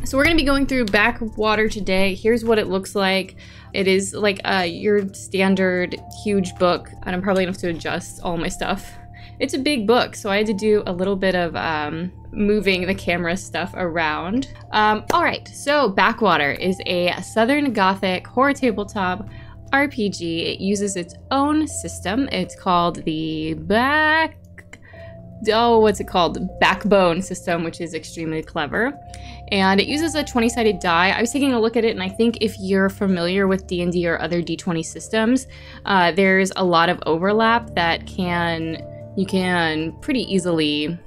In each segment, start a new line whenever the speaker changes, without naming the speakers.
So we're going to be going through Backwater today. Here's what it looks like. It is like your standard huge book, and I'm probably going to have to adjust all my stuff. It's a big book, so I had to do a little bit of moving the camera stuff around. All right, so Backwater is a Southern Gothic horror tabletop RPG. It uses its own system. It's called the Backbone system, which is extremely clever. And it uses a 20-sided die. I was taking a look at it, and I think if you're familiar with D&D or other D20 systems, there's a lot of overlap that you can pretty easily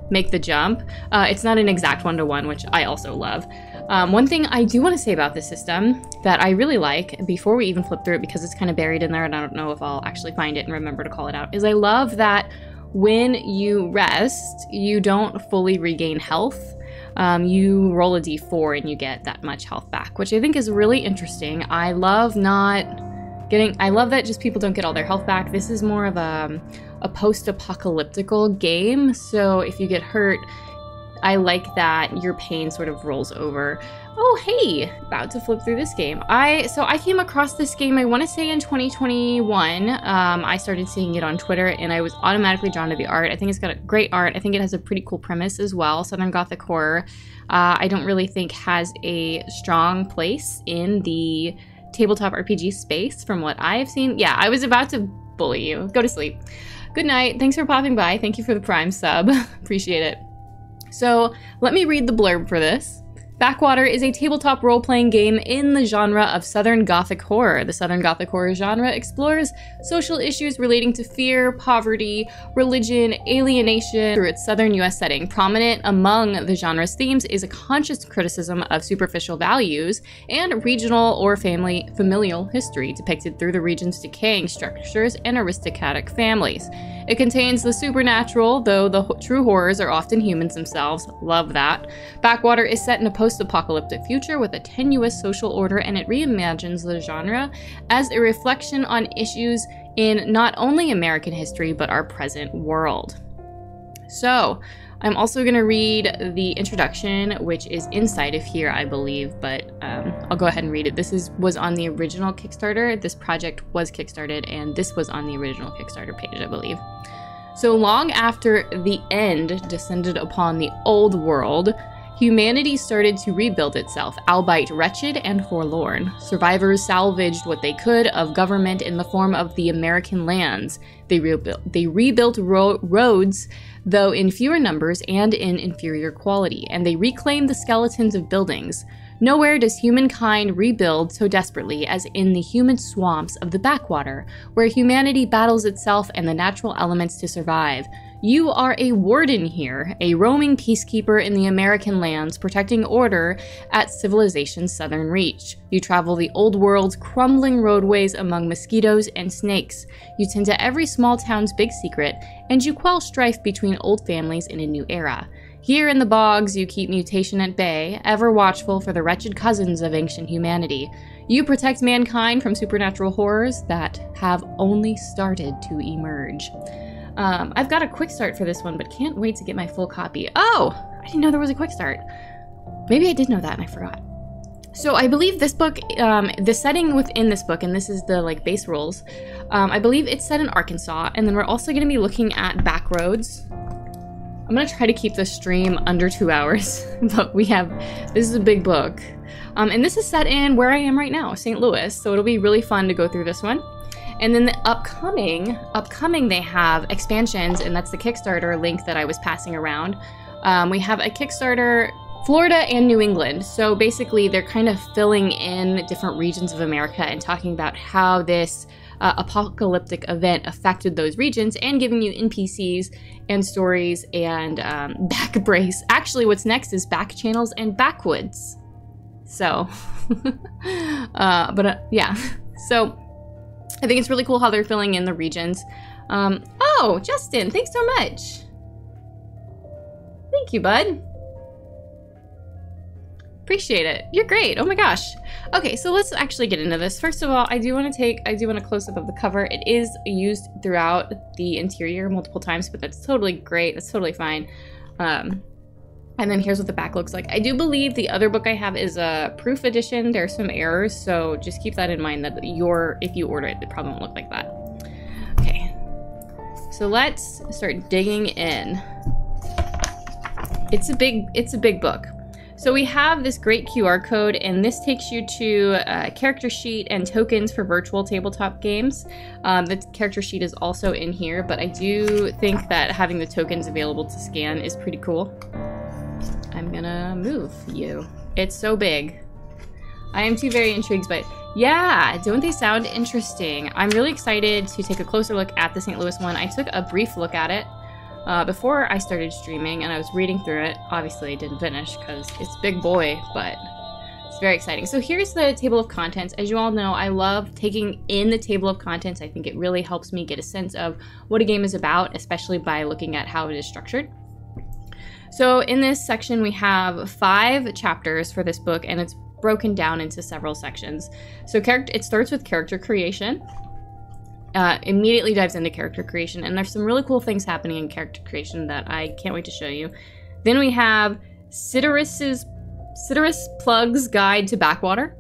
make the jump. It's not an exact one-to-one, which I also love. One thing I do want to say about this system that I really like, before we even flip through it, because it's kind of buried in there and I don't know if I'll actually find it and remember to call it out, is I love that when you rest, you don't fully regain health. You roll a d4 and you get that much health back, which I think is really interesting. I love that just people don't get all their health back. This is more of a post-apocalyptical game, so if you get hurt, I like that your pain sort of rolls over. Oh, hey, about to flip through this game. So I came across this game, I want to say in 2021. I started seeing it on Twitter and I was automatically drawn to the art. I think it's got a great art. I think it has a pretty cool premise as well. Southern Gothic horror, I don't really think has a strong place in the tabletop RPG space from what I've seen. Yeah, I was about to bully you. Go to sleep. Good night. Thanks for popping by. Thank you for the Prime sub. Appreciate it. So let me read the blurb for this. Backwater is a tabletop role-playing game in the genre of Southern Gothic horror. The Southern Gothic horror genre explores social issues relating to fear, poverty, religion, alienation through its Southern US setting. Prominent among the genre's themes is a conscious criticism of superficial values and regional or familial history depicted through the region's decaying structures and aristocratic families. It contains the supernatural, though the true horrors are often humans themselves. Love that. Backwater is set in a post-apocalyptic future with a tenuous social order, and it reimagines the genre as a reflection on issues in not only American history, but our present world. So, I'm also going to read the introduction, which is inside of here, I believe, but I'll go ahead and read it. This was on the original Kickstarter. This project was Kickstarted, and this was on the original Kickstarter page, I believe. So long after the end descended upon the old world, humanity started to rebuild itself, albeit wretched and forlorn. Survivors salvaged what they could of government in the form of the American lands. They rebuilt roads, though in fewer numbers and in inferior quality, and they reclaimed the skeletons of buildings. Nowhere does humankind rebuild so desperately as in the humid swamps of the Backwater, where humanity battles itself and the natural elements to survive. You are a warden here, a roaming peacekeeper in the American lands, protecting order at civilization's southern reach. You travel the old world's crumbling roadways among mosquitoes and snakes. You tend to every small town's big secret, and you quell strife between old families in a new era. Here in the bogs, you keep mutation at bay, ever watchful for the wretched cousins of ancient humanity. You protect mankind from supernatural horrors that have only started to emerge. I've got a quick start for this one, but can't wait to get my full copy. Oh, I didn't know there was a quick start. Maybe I did know that and I forgot. So I believe this book, the setting within this book, and this is the base rules, I believe it's set in Arkansas, and then we're also going to be looking at backroads. I'm going to try to keep the stream under 2 hours, but this is a big book. And this is set in where I am right now, St. Louis, so it'll be really fun to go through this one. And then the upcoming they have expansions, and that's the Kickstarter link that I was passing around. We have a Kickstarter, Florida and New England. So basically they're kind of filling in different regions of America and talking about how this apocalyptic event affected those regions and giving you NPCs and stories and back brace. Actually, what's next is back channels and backwoods. So, yeah. So I think it's really cool how they're filling in the regions. Oh, Justin, thanks so much. Thank you, bud. Appreciate it. You're great. Oh my gosh. Okay, so let's actually get into this. First of all, I do want a close-up of the cover. It is used throughout the interior multiple times, but that's totally great. That's totally fine. And then here's what the back looks like. I do believe the other book I have is a proof edition. There's some errors, so just keep that in mind that if you order it, it probably won't look like that. Okay, so let's start digging in. It's a big book. So we have this great QR code, and this takes you to a character sheet and tokens for virtual tabletop games. The character sheet is also in here, but I do think that having the tokens available to scan is pretty cool. I'm gonna move you. It's so big. I am too very intrigued, but yeah, don't they sound interesting? I'm really excited to take a closer look at the St. Louis one. I took a brief look at it before I started streaming, and I was reading through it. Obviously, I didn't finish because it's big boy, but it's very exciting. So here's the table of contents. As you all know, I love taking in the table of contents. I think it really helps me get a sense of what a game is about, especially by looking at how it is structured. So in this section, we have 5 chapters for this book, and it's broken down into several sections. So it starts with character creation. Immediately dives into character creation, and there's some really cool things happening in character creation that I can't wait to show you. Then we have Sidrius Plug's Guide to Backwater.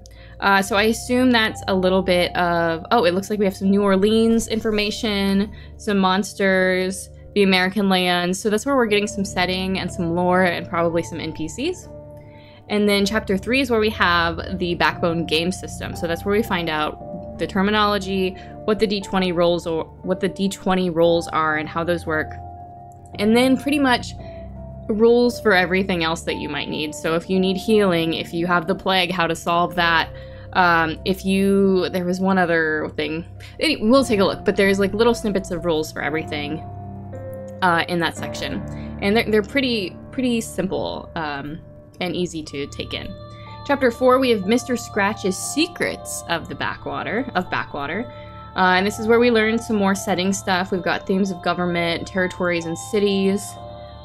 So I assume that's a little bit of, oh, it looks like we have some New Orleans information, some monsters, the American lands. So that's where we're getting some setting and some lore and probably some NPCs. And then chapter 3 is where we have the Backbone game system. So that's where we find out the terminology, what the D20 roles are and how those work. And then pretty much rules for everything else that you might need. So if you need healing, if you have the plague, how to solve that. There was one other thing. Anyway, we'll take a look, but there's like little snippets of rules for everything in that section. And they're pretty simple and easy to take in. Chapter 4, we have Mr. Scratch's Secrets of Backwater. And this is where we learn some more setting stuff. We've got themes of government, territories and cities,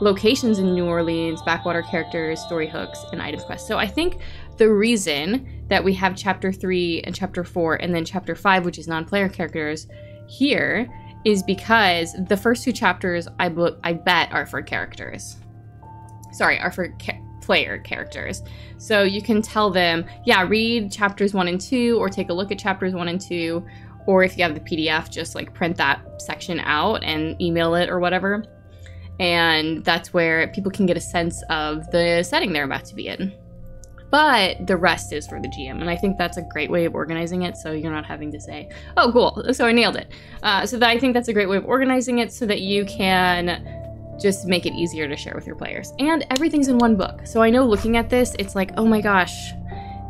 locations in New Orleans, Backwater characters, story hooks, and item quests. So I think the reason that we have chapter 3 and chapter 4 and then chapter 5, which is non-player characters, here is because the first 2 chapters I bet are for characters. Sorry, are for player characters. So you can tell them, yeah, read chapters 1 and 2 or take a look at chapters 1 and 2, or if you have the PDF, just like print that section out and email it or whatever. And that's where people can get a sense of the setting they're about to be in. But the rest is for the GM, and I think that's a great way of organizing it, so you're not having to say, oh, cool, so I nailed it. I think that's a great way of organizing it so that you can just make it easier to share with your players. And everything's in one book. So I know looking at this, it's like, oh my gosh,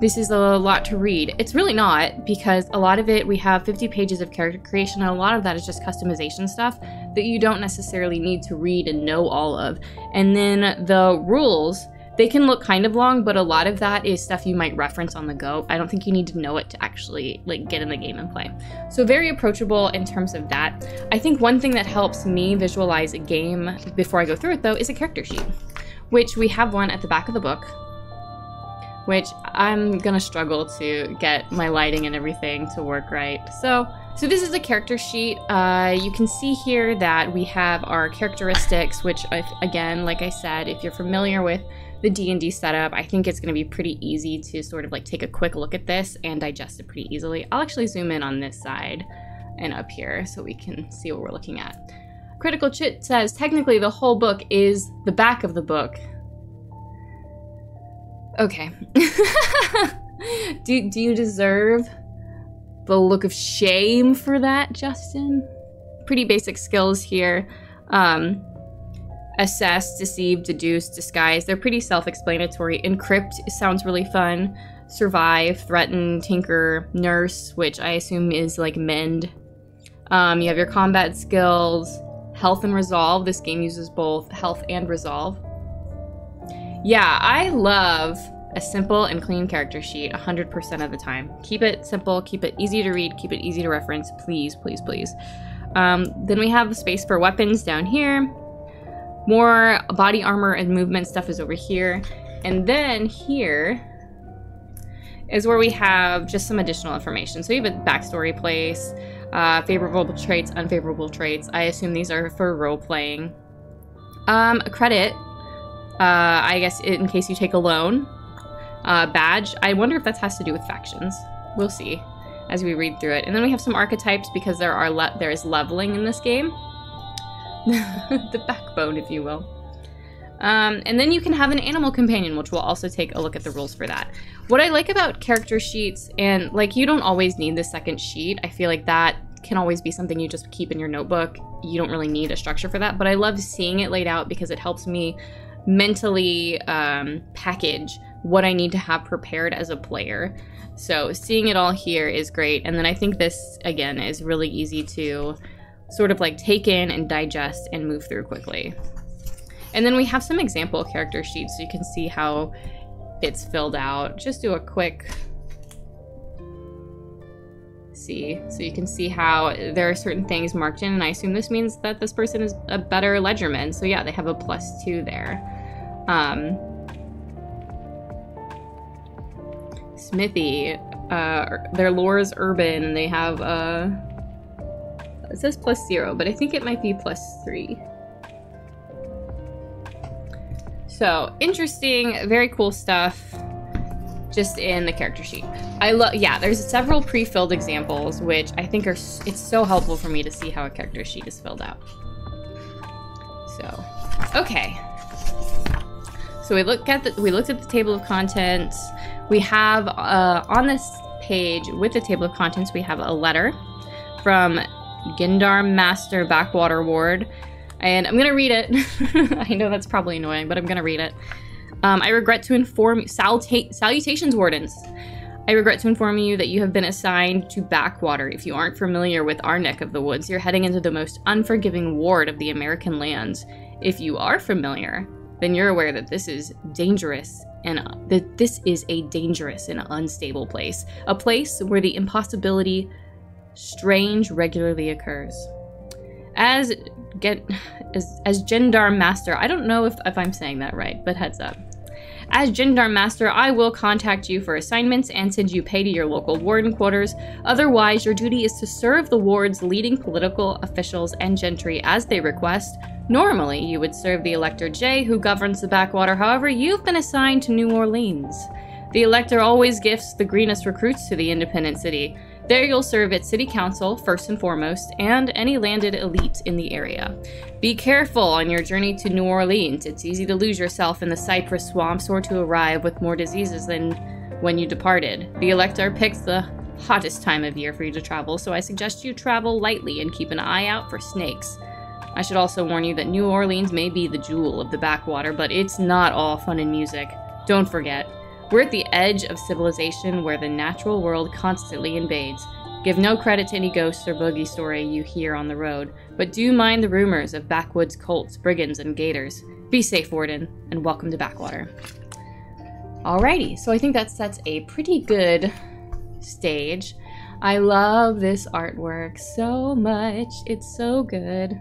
this is a lot to read. It's really not, because a lot of it, we have 50 pages of character creation, and a lot of that is just customization stuff that you don't necessarily need to read and know all of. And then the rules, they can look kind of long, but a lot of that is stuff you might reference on the go. I don't think you need to know it to actually like get in the game and play. So very approachable in terms of that. I think one thing that helps me visualize a game before I go through it though is a character sheet, which we have one at the back of the book, which I'm gonna struggle to get my lighting and everything to work right. So this is a character sheet. You can see here that we have our characteristics, which again, like I said, if you're familiar with the D&D setup, I think it's going to be pretty easy to sort of like take a quick look at this and digest it pretty easily. I'll actually zoom in on this side and up here so we can see what we're looking at. Critical Chit says, technically the whole book is the back of the book. Okay. Do you deserve the look of shame for that, Justin? Pretty basic skills here. Assess, deceive, deduce, disguise. They're pretty self-explanatory. Encrypt sounds really fun. Survive, threaten, tinker, nurse, which I assume is like mend. You have your combat skills, health and resolve. This game uses both health and resolve. Yeah, I love a simple and clean character sheet 100% of the time. Keep it simple, keep it easy to read, keep it easy to reference, please, please, please. Then we have space for weapons down here. More body armor and movement stuff is over here. And then here is where we have just some additional information. So you have a backstory place, favorable traits, unfavorable traits. I assume these are for role-playing. A credit. I guess in case you take a loan. Badge. I wonder if that has to do with factions. We'll see as we read through it. And then we have some archetypes because there is leveling in this game. The backbone, if you will. And then you can have an animal companion, which we'll also take a look at the rules for that. What I like about character sheets, and like you don't always need the second sheet. I feel like that can always be something you just keep in your notebook. You don't really need a structure for that, but I love seeing it laid out because it helps me mentally package what I need to have prepared as a player. So seeing it all here is great. And then I think this, again, is really easy to sort of like take in and digest and move through quickly. And then we have some example character sheets so you can see how it's filled out. Just do a quick see. So you can see how there are certain things marked in, and I assume this means that this person is a better ledgerman. So yeah, they have a +2 there. Smithy, their lore is urban, and they have it says +0, but I think it might be +3. So interesting, very cool stuff just in the character sheet. Yeah, there's several pre-filled examples, which I think it's so helpful for me to see how a character sheet is filled out. So, okay. So we looked at the table of contents. We have on this page with the table of contents, we have a letter from Gindar Master Backwater Ward. And I'm gonna read it. I know that's probably annoying, but I'm gonna read it. I regret to inform you, salutations, Wardens. I regret to inform you that you have been assigned to Backwater. If you aren't familiar with our neck of the woods, you're heading into the most unforgiving ward of the American lands. If you are familiar, then you're aware that this is dangerous and that this is a dangerous and unstable place. A place where the impossibility strange regularly occurs. As Gendar Master, I don't know if I'm saying that right, but heads up. As Gendar Master, I will contact you for assignments and send you pay to your local warden quarters. Otherwise, your duty is to serve the ward's leading political officials and gentry as they request. Normally, you would serve the Elector J, who governs the Backwater. However, you've been assigned to New Orleans. The Elector always gifts the greenest recruits to the independent city. There you'll serve at City Council, first and foremost, and any landed elite in the area. Be careful on your journey to New Orleans. It's easy to lose yourself in the cypress swamps or to arrive with more diseases than when you departed. The Elector picks the hottest time of year for you to travel, so I suggest you travel lightly and keep an eye out for snakes. I should also warn you that New Orleans may be the jewel of the Backwater, but it's not all fun and music. Don't forget. We're at the edge of civilization where the natural world constantly invades. Give no credit to any ghosts or boogie story you hear on the road, but do mind the rumors of backwoods cults, brigands, and gators. Be safe, Warden, and welcome to Backwater. Alrighty, so I think that sets a pretty good stage. I love this artwork so much. It's so good.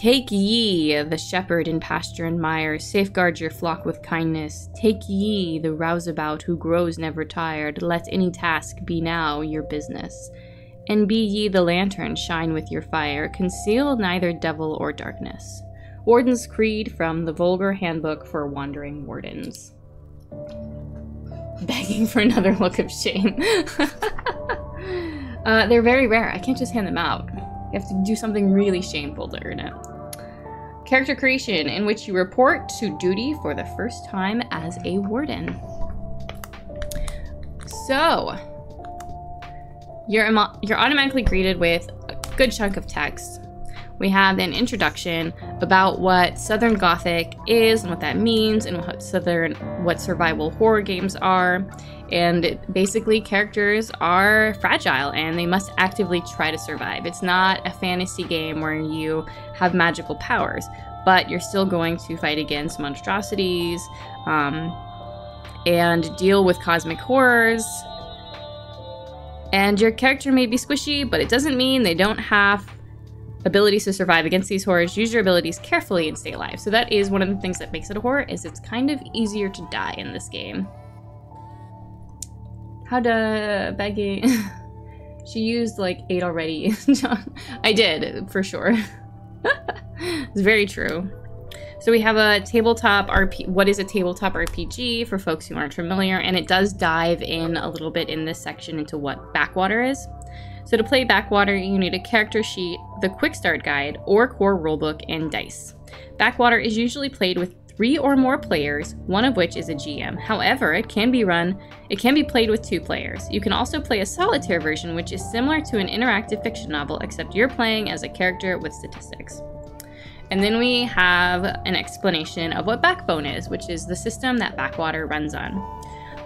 Take ye the shepherd in pasture and mire, safeguard your flock with kindness. Take ye the rouseabout who grows never tired, let any task be now your business. And be ye the lantern, shine with your fire, conceal neither devil or darkness. Warden's Creed from the Vulgar Handbook for Wandering Wardens. Begging for another look of shame. They're very rare. I can't just hand them out. You have to do something really shameful to earn it. Character creation, in which you report to duty for the first time as a warden. So, you're automatically greeted with a good chunk of text. We have an introduction about what Southern Gothic is and what that means, and what survival horror games are. And basically, characters are fragile and they must actively try to survive. It's not a fantasy game where you have magical powers, but you're still going to fight against monstrosities and deal with cosmic horrors. And your character may be squishy, but it doesn't mean they don't have abilities to survive against these horrors. Use your abilities carefully and stay alive. So that is one of the things that makes it a horror, is it's kind of easier to die in this game. How to begging? She used like 8 already. I did, for sure. It's very true. So we have a tabletop RP. What is a tabletop RPG for folks who aren't familiar? And it does dive in a little bit in this section into what Backwater is. So to play Backwater, you need a character sheet, the quick start guide, or core rulebook, and dice. Backwater is usually played with 3 or more players, one of which is a GM. However, it can be played with 2 players. You can also play a solitaire version, which is similar to an interactive fiction novel, except you're playing as a character with statistics. And then we have an explanation of what Backbone is, which is the system that Backwater runs on.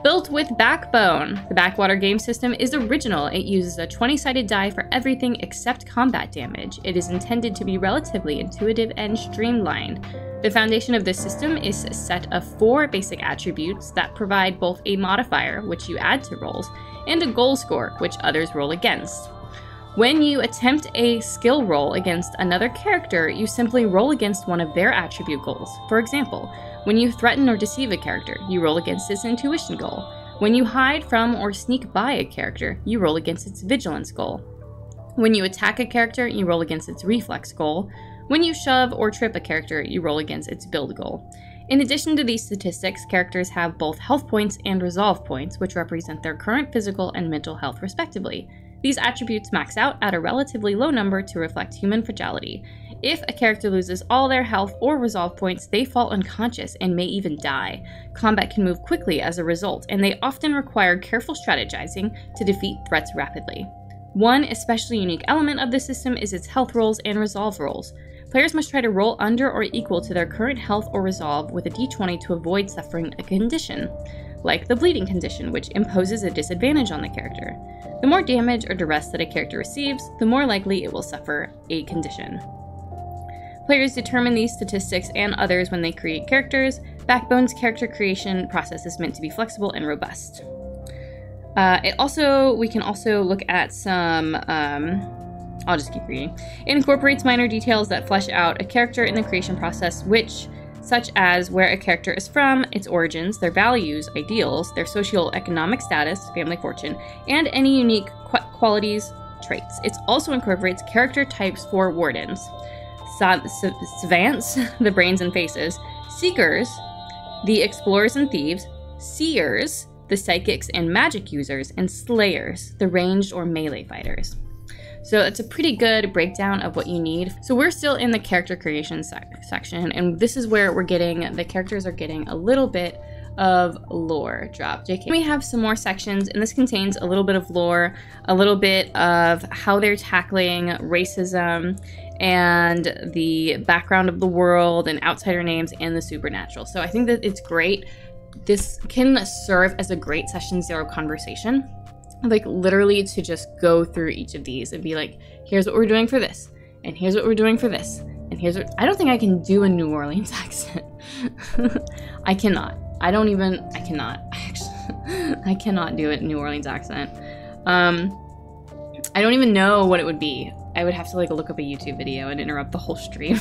Built with Backbone, the Backwater game system is original. It uses a 20-sided die for everything except combat damage. It is intended to be relatively intuitive and streamlined. The foundation of this system is a set of 4 basic attributes that provide both a modifier, which you add to rolls, and a goal score, which others roll against. When you attempt a skill roll against another character, you simply roll against one of their attribute goals. For example, when you threaten or deceive a character, you roll against its intuition goal. When you hide from or sneak by a character, you roll against its vigilance goal. When you attack a character, you roll against its reflex goal. When you shove or trip a character, you roll against its build goal. In addition to these statistics, characters have both health points and resolve points, which represent their current physical and mental health respectively. These attributes max out at a relatively low number to reflect human fragility. If a character loses all their health or resolve points, they fall unconscious and may even die. Combat can move quickly as a result, and they often require careful strategizing to defeat threats rapidly. One especially unique element of this system is its health rolls and resolve rolls. Players must try to roll under or equal to their current health or resolve with a d20 to avoid suffering a condition, like the bleeding condition, which imposes a disadvantage on the character. The more damage or duress that a character receives, the more likely it will suffer a condition. Players determine these statistics and others when they create characters. Backbone's character creation process is meant to be flexible and robust. We can also look at some, I'll just keep reading. It incorporates minor details that flesh out a character in the creation process, such as where a character is from, its origins, their values, ideals, their socioeconomic status, family fortune, and any unique qualities, traits. It also incorporates character types for wardens. Savants, the brains and faces, seekers, the explorers and thieves, seers, the psychics and magic users, and slayers, the ranged or melee fighters. So it's a pretty good breakdown of what you need. So we're still in the character creation section, and this is where the characters are getting a little bit of lore drop. JK. We have some more sections, and this contains a little bit of lore, a little bit of how they're tackling racism and the background of the world and outsider names and the supernatural. So I think that it's great. This can serve as a great session 0 conversation. Like literally to just go through each of these and be like, here's what we're doing for this, and here's what we're doing for this, and here's what— I don't think I can do a New Orleans accent. I cannot. I cannot do a New Orleans accent. I don't even know what it would be. I would have to like look up a YouTube video and interrupt the whole stream.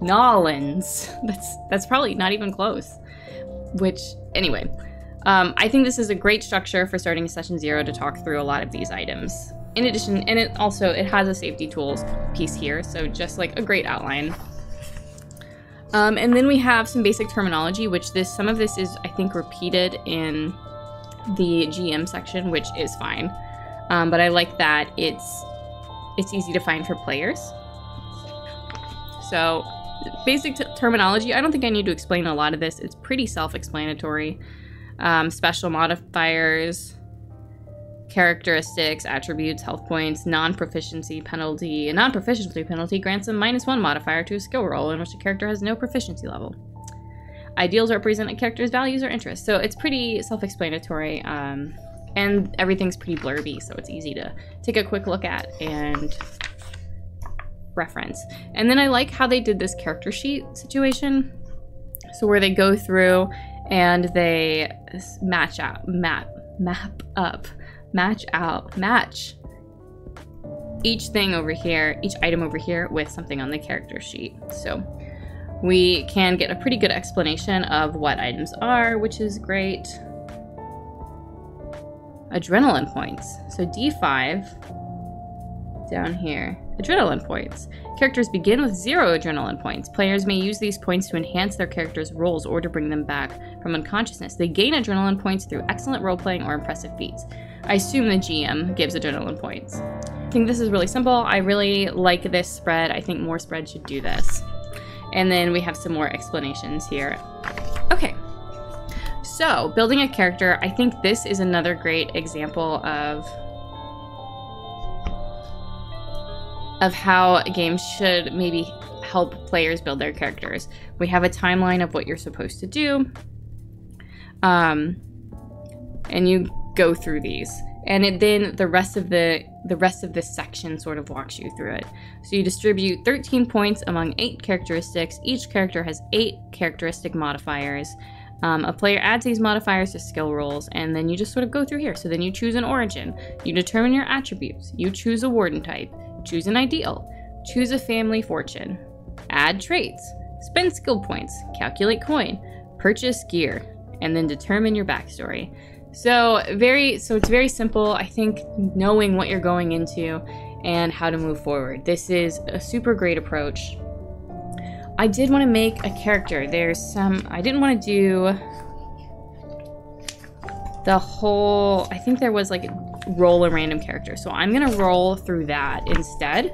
Nolans. That's probably not even close. Which, anyway. I think this is a great structure for starting session 0 to talk through a lot of these items. In addition, and it has a safety tools piece here, so just like a great outline. And then we have some basic terminology, which some of this is, I think, repeated in the GM section, which is fine. But I like that it's easy to find for players. So basic terminology, I don't think I need to explain a lot of this. It's pretty self-explanatory. Special modifiers, characteristics, attributes, health points, non-proficiency penalty. A non-proficiency penalty grants a -1 modifier to a skill roll in which a character has no proficiency level. Ideals represent a character's values or interests. So it's pretty self-explanatory, and everything's pretty blurby, so it's easy to take a quick look at and reference. And then I like how they did this character sheet situation. So where they go through and they match each thing over here, each item over here with something on the character sheet. So we can get a pretty good explanation of what items are, which is great. Adrenaline points. So D5 down here. Adrenaline points. Characters begin with 0 adrenaline points. Players may use these points to enhance their characters' rolls or to bring them back from unconsciousness. They gain adrenaline points through excellent role-playing or impressive feats. I assume the GM gives adrenaline points. I think this is really simple. I really like this spread. I think more spreads should do this. And then we have some more explanations here. Okay. So, building a character, I think this is another great example of how games should maybe help players build their characters. We have a timeline of what you're supposed to do, and you go through these, and then the rest of this section sort of walks you through it. So you distribute 13 points among 8 characteristics. Each character has 8 characteristic modifiers. A player adds these modifiers to skill rolls, and then you just sort of go through here. So then you choose an origin, you determine your attributes, you choose a warden type, choose an ideal, choose a family fortune, add traits, spend skill points, calculate coin, purchase gear, and then determine your backstory. So it's very simple. I think knowing what you're going into and how to move forward. This is a super great approach. I did want to make a character. I didn't want to do the whole, I think there was like roll a random character. So I'm going to roll through that instead.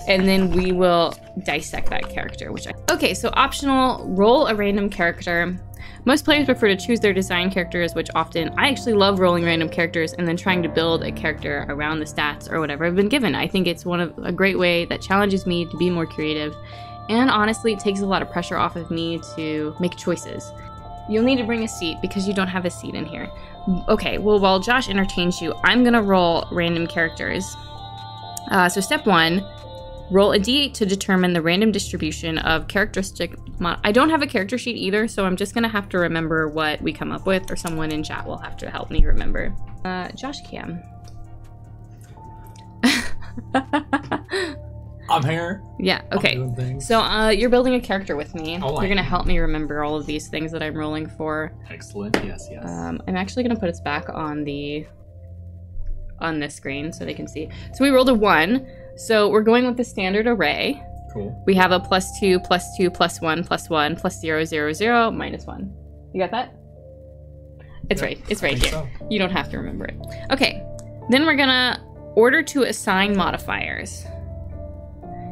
And then we will dissect that character, okay, so optional, roll a random character. Most players prefer to choose their design characters, which often, I actually love rolling random characters and then trying to build a character around the stats or whatever I've been given. I think it's a great way that challenges me to be more creative. And honestly, it takes a lot of pressure off of me to make choices. You'll need to bring a seat because you don't have a seat in here. Okay, well, while Josh entertains you, I'm gonna roll random characters. So step 1, roll a d8 to determine the random distribution of characteristic I don't have a character sheet either, so I'm just gonna have to remember what we come up with, or someone in chat will have to help me remember. Josh Cam.
I'm here.
Yeah, okay. So you're building a character with me.
Oh,
you're gonna help me remember all of these things that I'm rolling for.
Excellent, yes.
I'm actually gonna put us back on this screen so they can see. So we rolled a 1. So we're going with the standard array.
Cool.
We have a +2, +2, +1, +1, +0, 0, 0, -1. You got that? It's right. It's right here. So. You don't have to remember it. Okay. Then we're gonna order to assign modifiers.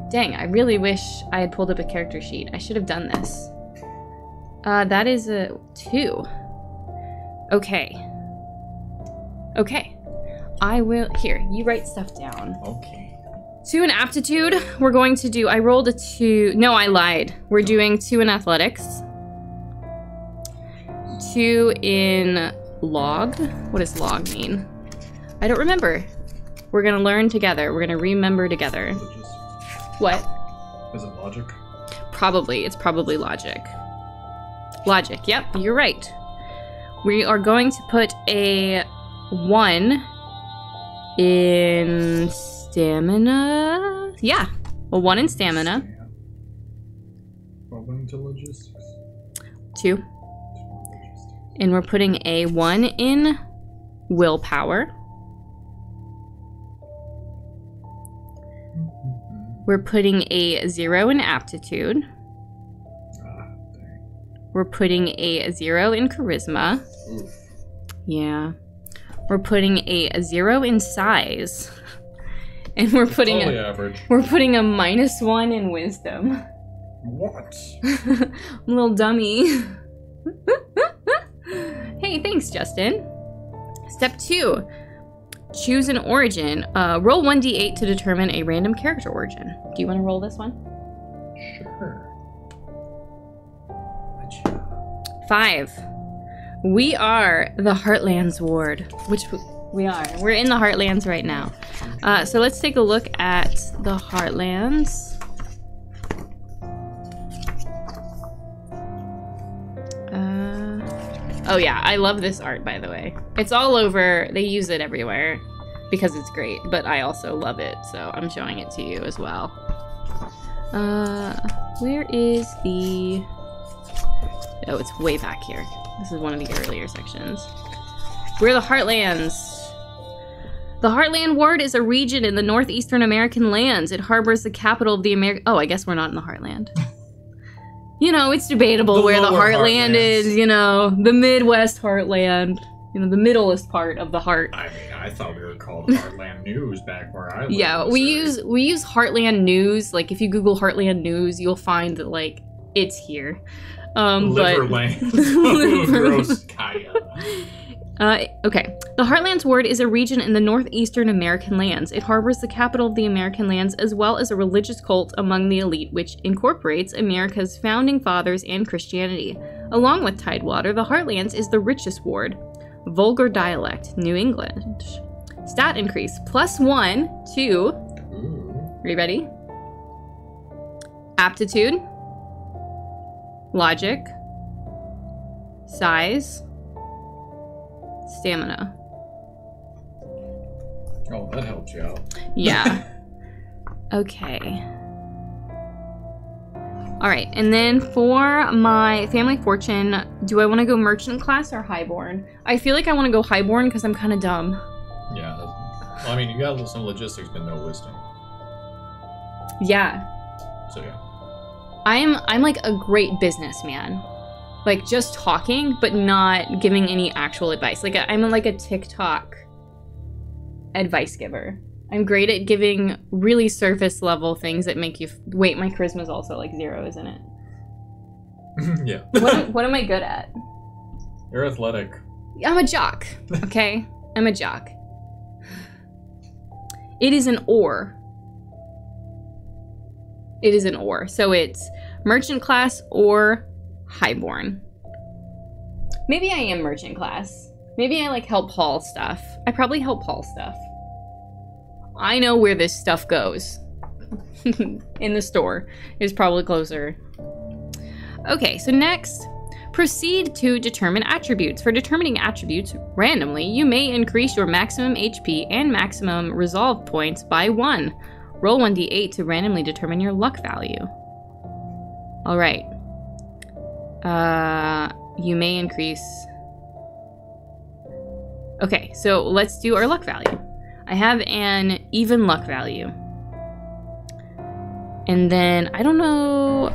Dang, I really wish I had pulled up a character sheet. I should have done this. That is a 2. Okay. Okay. I will, here, you write stuff down.
Okay.
2 in aptitude, we're going to do, I rolled a 2, no, I lied. We're doing 2 in athletics. 2 in log. What does log mean? I don't remember. We're gonna learn together. We're gonna remember together. What?
Is it logic?
Probably. It's probably logic. Logic. Yep, you're right. We are going to put a 1 in stamina. Yeah, a 1 in stamina.
Going to logistics.
2. And we're putting a 1 in willpower. We're putting a 0 in aptitude. We're putting a 0 in charisma.
Oof.
Yeah. We're putting a 0 in size. And we're putting
totally average.
We're putting a -1 in wisdom.
What?
Little dummy. Hey, thanks, Justin. Step 2. Choose an origin. Roll 1d8 to determine a random character origin. Do you want to roll this one?
Sure.
5. We are the Heartlands Ward, which we are. We're in the Heartlands right now. So let's take a look at the Heartlands. Oh yeah, I love this art, by the way. It's all over. They use it everywhere because it's great, but I also love it, so I'm showing it to you as well. Where is the... Oh, it's way back here. This is one of the earlier sections. We're the Heartlands. The Heartland Ward is a region in the northeastern American lands. It harbors the capital of the Oh, I guess we're not in the Heartland. You know, it's debatable where the Heartland is, you know, the Midwest Heartland. You know, the middlest part of the heart.
I mean, I thought we were called Heartland News back where I live.
Yeah, we use Heartland News. Like, if you Google Heartland News, you'll find that, like, it's here.
Liverland. Gross Kaya.
Okay. The Heartlands Ward is a region in the northeastern American lands. It harbors the capital of the American lands as well as a religious cult among the elite which incorporates America's founding fathers and Christianity. Along with Tidewater, the Heartlands is the richest ward. Vulgar dialect, New England. Stat increase, +1 to... Are you ready? Aptitude. Logic. Size. Stamina.
Oh, that helps you out.
Yeah. Okay. Alright, and then for my family fortune, do I want to go merchant class or highborn? I feel like I want to go highborn because I'm kind of dumb.
Yeah. Well, I mean, you got some logistics, but no wisdom.
Yeah.
So, yeah.
I'm like a great businessman. Like, just talking, but not giving any actual advice. Like, I'm like a TikTok advice giver. I'm great at giving really surface level things that make you... Wait, my charisma's also like 0, isn't it?
Yeah.
What am I good at?
You're athletic.
I'm a jock, okay? I'm a jock. It is an or. It is an or. So it's merchant class or highborn. Maybe I am merchant class. Maybe I like help haul stuff. I probably help haul stuff. I know where this stuff goes. In the store. It's probably closer. Okay, so next, proceed to determine attributes. For determining attributes randomly, you may increase your maximum HP and maximum resolve points by 1. Roll 1d8 to randomly determine your luck value. Alright. You may increase... Okay, so let's do our luck value. I have an even luck value. And then, I don't know...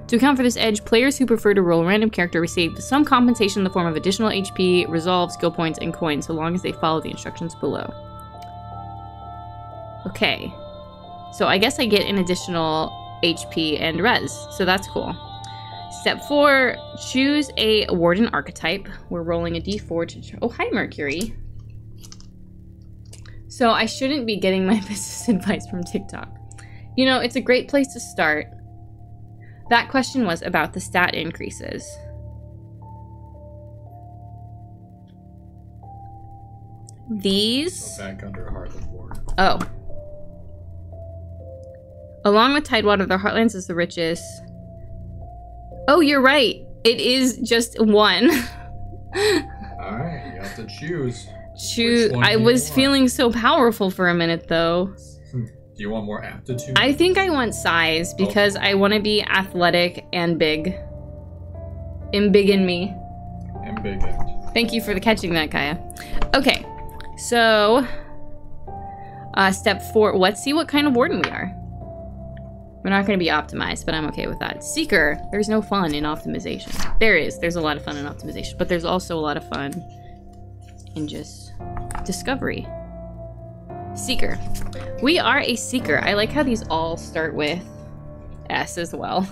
To account for this edge, players who prefer to roll a random character receive some compensation in the form of additional HP, resolve, skill points, and coins, so long as they follow the instructions below. Okay. So I guess I get an additional HP and res, so that's cool. Step 4, choose a warden archetype. We're rolling a d4 to... Oh, hi, Mercury. So I shouldn't be getting my business advice from TikTok. You know, it's a great place to start. That question was about the stat increases. These...
Back under Heartland Ward.
Oh. Along with Tidewater, the Heartlands is the richest. Oh, you're right. It is just 1.
Alright, you have to choose.
I was feeling so powerful for a minute, though.
Do you want more aptitude?
I think I want size, because I want to be athletic and big. Embiggen me.
Embiggened.
Thank you for catching that, Kaya. Okay, so... step 4. Let's see what kind of warden we are. We're not going to be optimized, but I'm okay with that. Seeker. There's no fun in optimization. There is. There's a lot of fun in optimization, but there's also a lot of fun in just discovery. Seeker. We are a seeker. I like how these all start with S as well.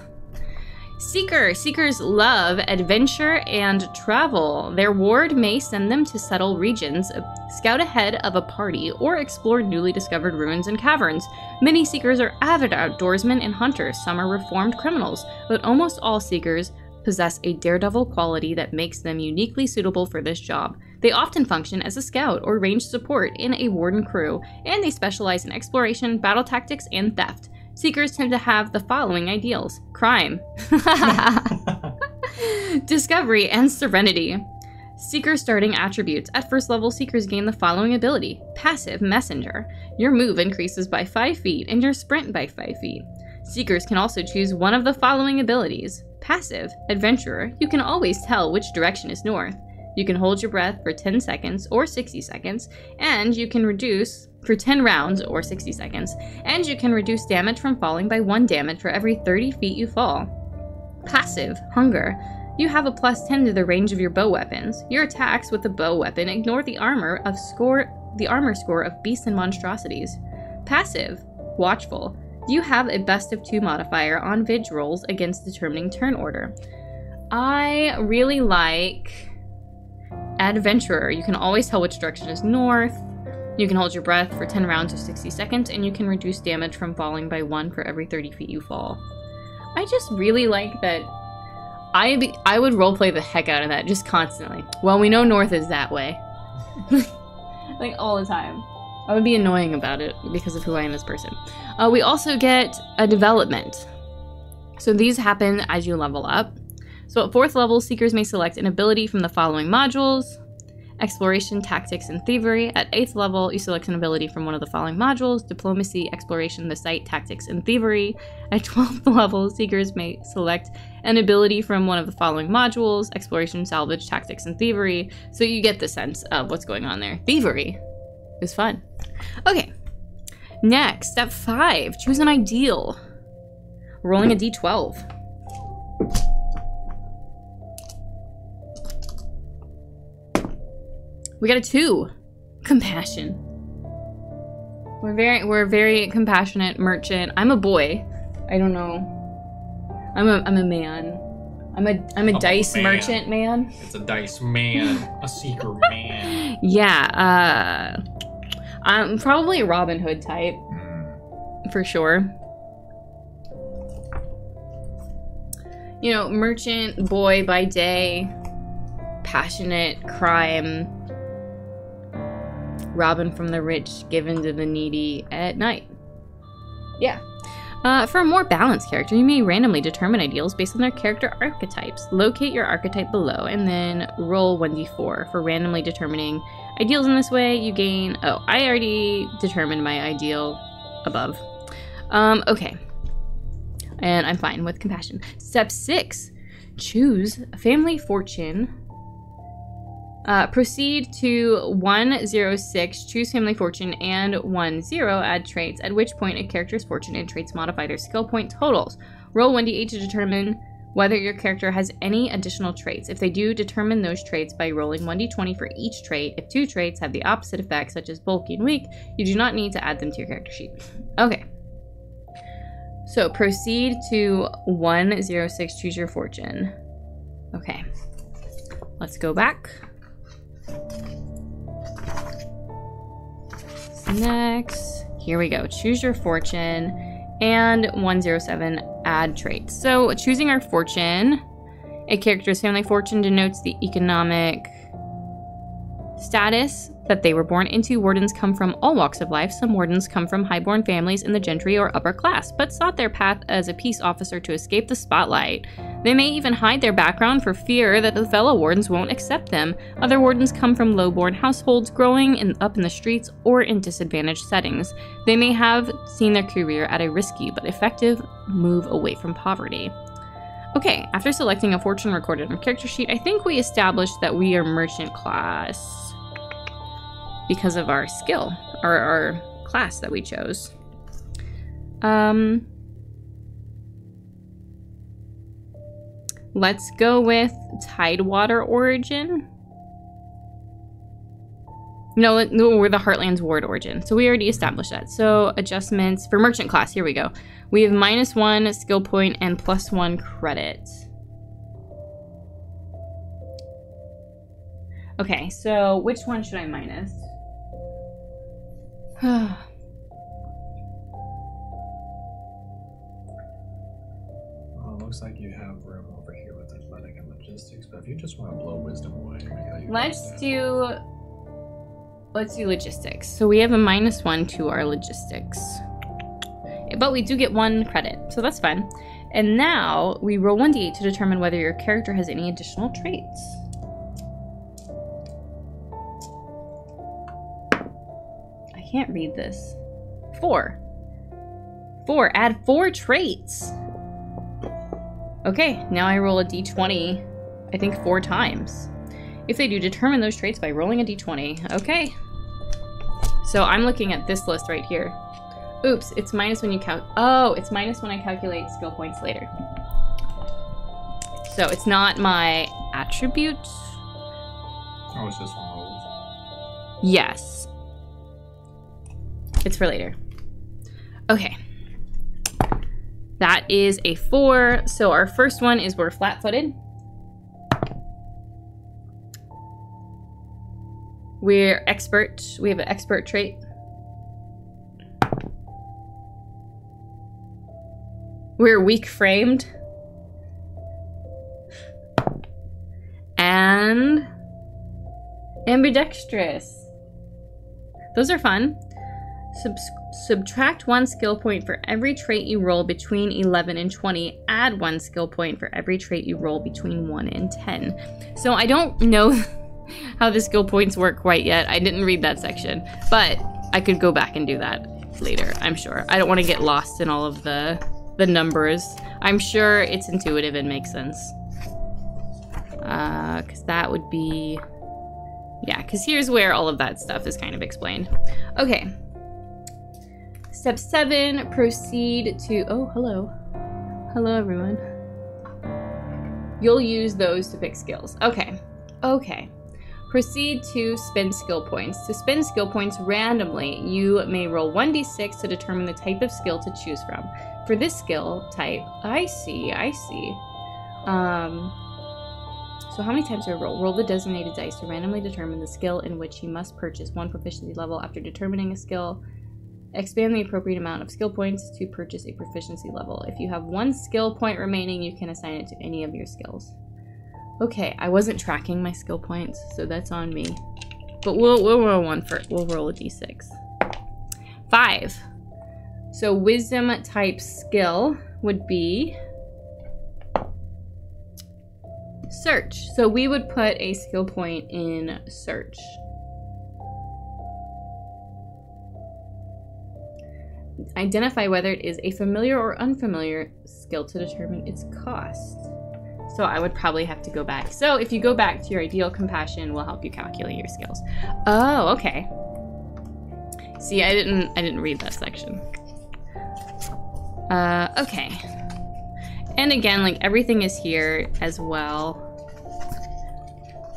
Seeker. Seekers love adventure and travel. Their ward may send them to settle regions, scout ahead of a party, or explore newly discovered ruins and caverns. Many seekers are avid outdoorsmen and hunters. Some are reformed criminals, but almost all seekers possess a daredevil quality that makes them uniquely suitable for this job. They often function as a scout or ranged support in a warden crew, and they specialize in exploration, battle tactics, and theft. Seekers tend to have the following ideals: crime, discovery, and serenity. Seeker starting attributes. At first level, Seekers gain the following ability: Passive Messenger. Your move increases by 5 feet and your sprint by 5 feet. Seekers can also choose one of the following abilities: Passive Adventurer. You can always tell which direction is north. You can hold your breath for 10 seconds or 60 seconds, and you can reduce for 10 rounds or 60 seconds, and you can reduce damage from falling by 1 damage for every 30 feet you fall. Passive, Hunger. You have a +10 to the range of your bow weapons. Your attacks with the bow weapon ignore the armor score of beasts and monstrosities. Passive, Watchful. You have a best of 2 modifier on Vidge rolls against determining turn order. I really like Adventurer. You can always tell which direction is north. You can hold your breath for 10 rounds or 60 seconds, and you can reduce damage from falling by 1 for every 30 feet you fall. I just really like that. I would roleplay the heck out of that, just constantly. Well, we know north is that way. Like, all the time. I would be annoying about it because of who I am as a person. We also get a development. So these happen as you level up. So at 4th level, Seekers may select an ability from the following modules: Exploration, Tactics, and Thievery. At 8th level, you select an ability from one of the following modules: Diplomacy, Exploration, the Site, Tactics, and Thievery. At 12th level, Seekers may select an ability from one of the following modules: Exploration, Salvage, Tactics, and Thievery. So you get the sense of what's going on there. Thievery is fun. Okay, next, step 5, choose an ideal. Rolling a d12. We got a 2. Compassion. We're very compassionate merchant. I'm a boy. I don't know. I'm a man. I'm a dice merchant man.
It's a dice man. A seeker man.
Yeah, I'm probably a Robin Hood type. For sure. You know, merchant, boy by day, passionate, crime, Robin from the rich, given to the needy at night. Yeah. For a more balanced character, you may randomly determine ideals based on their character archetypes. Locate your archetype below and then roll 1d4 for randomly determining ideals. In this way, you gain... Oh, I already determined my ideal above. Okay. And I'm fine with compassion. Step 6. Choose a family fortune. Proceed to 106, choose family fortune, and 10, add traits, at which point a character's fortune and traits modify their skill point totals. Roll 1d8 to determine whether your character has any additional traits. If they do, determine those traits by rolling 1d20 for each trait. If 2 traits have the opposite effect, such as bulky and weak, you do not need to add them to your character sheet. Okay. So proceed to 106, choose your fortune. Okay. Let's go back. Next, here we go. Choose your fortune and 107, add traits. So choosing our fortune, a character's family fortune denotes the economic status that they were born into. Wardens come from all walks of life. Some wardens come from highborn families in the gentry or upper class, but sought their path as a peace officer to escape the spotlight. They may even hide their background for fear that the fellow wardens won't accept them. Other wardens come from low-born households, growing up in the streets or in disadvantaged settings. They may have seen their career at a risky but effective move away from poverty. Okay, after selecting a fortune recorded on our character sheet, I think we established that we are merchant class because of our skill, or our class that we chose. Let's go with Tidewater origin. No, we're the Heartlands Ward origin. So we already established that. So adjustments for merchant class, here we go. We have -1 skill point and +1 credit. Okay, so which one should I minus?
Well, it looks like you have room over here with athletic and logistics, but if you just want to blow wisdom away,
let's do logistics. So we have a -1 to our logistics, but we do get 1 credit, so that's fine. And now we roll 1d8 to determine whether your character has any additional traits. I can't read this. 4. Add 4 traits. Okay, now I roll a d20, I think 4 times. If they do, determine those traits by rolling a d20. Okay. So I'm looking at this list right here. Oops, it's minus when you it's minus when I calculate skill points later. So it's not my attribute.
Oh, it's just one rolls.
Yes. It's for later. Okay. That is a 4. So our first one is we're flat-footed. We're expert. We have an expert trait. We're weak-framed. And ambidextrous. Those are fun. Subtract 1 skill point for every trait you roll between 11 and 20. Add 1 skill point for every trait you roll between 1 and 10. So I don't know how the skill points work quite yet. I didn't read that section, but I could go back and do that later, I'm sure. I don't want to get lost in all of the numbers. I'm sure it's intuitive and makes sense. Because that would be... Yeah, because here's where all of that stuff is kind of explained. Okay. Step 7, proceed to... Oh, hello. Hello, everyone. You'll use those to pick skills. Okay. Okay. Proceed to spend skill points. To spend skill points randomly, you may roll 1d6 to determine the type of skill to choose from. For this skill type... I see. So how many times do I roll? Roll the designated dice to randomly determine the skill in which you must purchase 1 proficiency level. After determining a skill, expand the appropriate amount of skill points to purchase a proficiency level. If you have 1 skill point remaining, you can assign it to any of your skills. Okay, I wasn't tracking my skill points, so that's on me. But we'll roll one for we'll roll a d6. 5. So wisdom type skill would be search. So we would put a skill point in search. Identify whether it is a familiar or unfamiliar skill to determine its cost. So I would probably have to go back. So if you go back to your ideal, compassion will help you calculate your skills. Oh, okay. See, I didn't read that section. Okay. And again, like everything is here as well.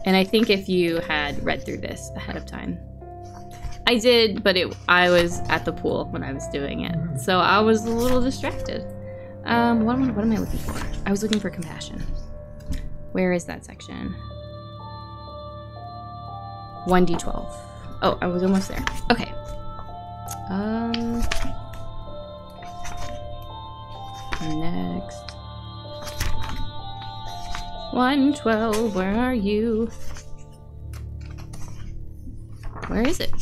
And I think if you had read through this ahead of time. I did, but I was at the pool when I was doing it. So I was a little distracted. What am I looking for? I was looking for compassion. Where is that section? 1d12. Oh, I was almost there. Okay. 112, where are you? Where is it?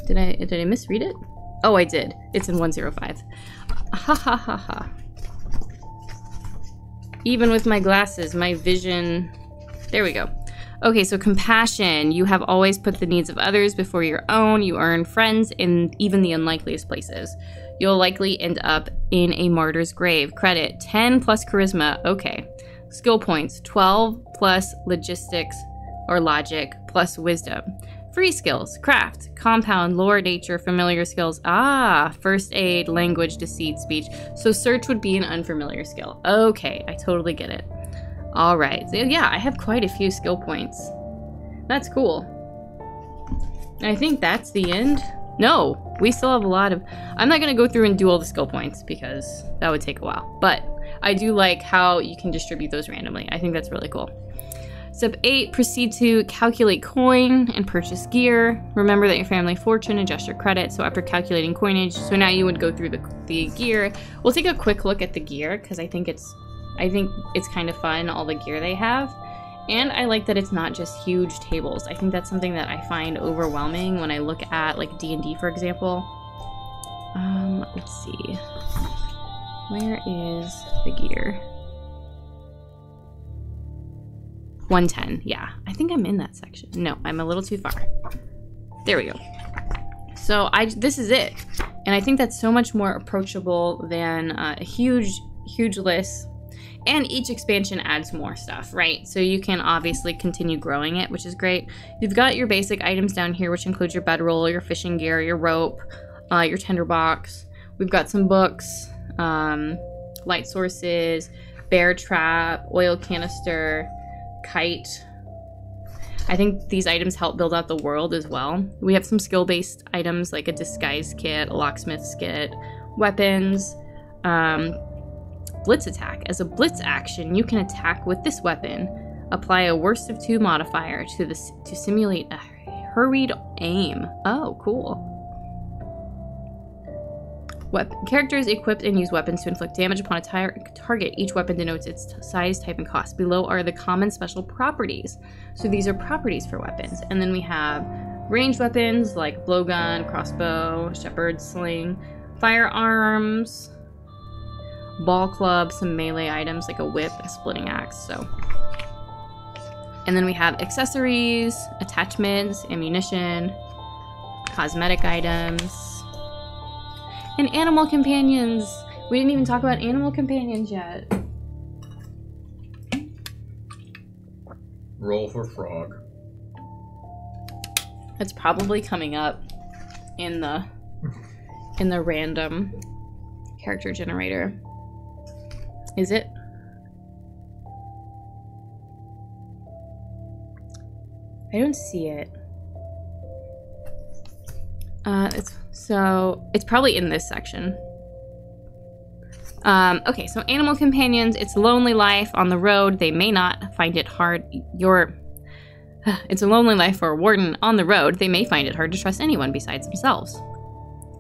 Did I misread it? Oh, I did. It's in 105. Ha ha ha ha. Even with my glasses, my vision... There we go. Okay, so compassion. You have always put the needs of others before your own. You earn friends in even the unlikeliest places. You'll likely end up in a martyr's grave. Credit, 10 plus charisma. Okay. Skill points, 12 plus logistics or logic plus wisdom. Free skills, craft, compound, lore, nature, familiar skills. Ah, first aid, language, deceit, speech. So search would be an unfamiliar skill. Okay, I totally get it. All right, so yeah, I have quite a few skill points. That's cool. I think that's the end. No, we still have a lot of... I'm not going to go through and do all the skill points because that would take a while. But I do like how you can distribute those randomly. I think that's really cool. Step 8, proceed to calculate coin and purchase gear. Remember that your family fortune adjusts your credit. So after calculating coinage, so now you would go through the gear. We'll take a quick look at the gear because I think it's kind of fun, all the gear they have. And I like that it's not just huge tables. I think that's something that I find overwhelming when I look at like D&D, for example. Let's see. Where is the gear? 110, yeah. I think I'm in that section. No, I'm a little too far. There we go. So this is it. And I think that's so much more approachable than a huge list. And each expansion adds more stuff, right? So you can obviously continue growing it, which is great. You've got your basic items down here, which includes your bedroll, your fishing gear, your rope, your tinderbox. We've got some books, light sources, bear trap, oil canister, kite. I think these items help build out the world as well. We have some skill-based items like a disguise kit, a locksmith's kit, weapons, blitz attack. As a blitz action, you can attack with this weapon. Apply a worst of 2 modifier to simulate a hurried aim. Oh, cool. Characters equipped and use weapons to inflict damage upon a target. Each weapon denotes its size, type, and cost. Below are the common special properties. So these are properties for weapons. And then we have ranged weapons like blowgun, crossbow, shepherd's sling, firearms, ball club, some melee items like a whip, a splitting axe. So, and then we have accessories, attachments, ammunition, cosmetic items, and animal companions. We didn't even talk about animal companions yet.
Roll for frog.
It's probably coming up in the random character generator. Is it? I don't see it. It's probably in this section. Okay, so animal companions, it's lonely life on the road. They may not find it hard. It's a lonely life for a warden on the road. They may find it hard to trust anyone besides themselves.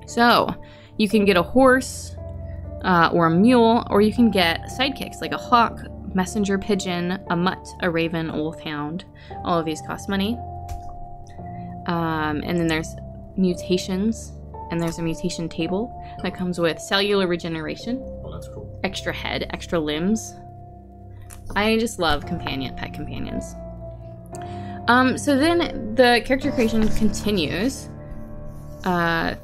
So you can get a horse or a mule, or you can get sidekicks like a hawk, messenger pigeon, a mutt, a raven, a wolfhound. All of these cost money. And then there's mutations, and there's a mutation table that comes with cellular regeneration.
Oh, that's cool. Extra
head, extra limbs. I just love pet companions. So then the character creation continues the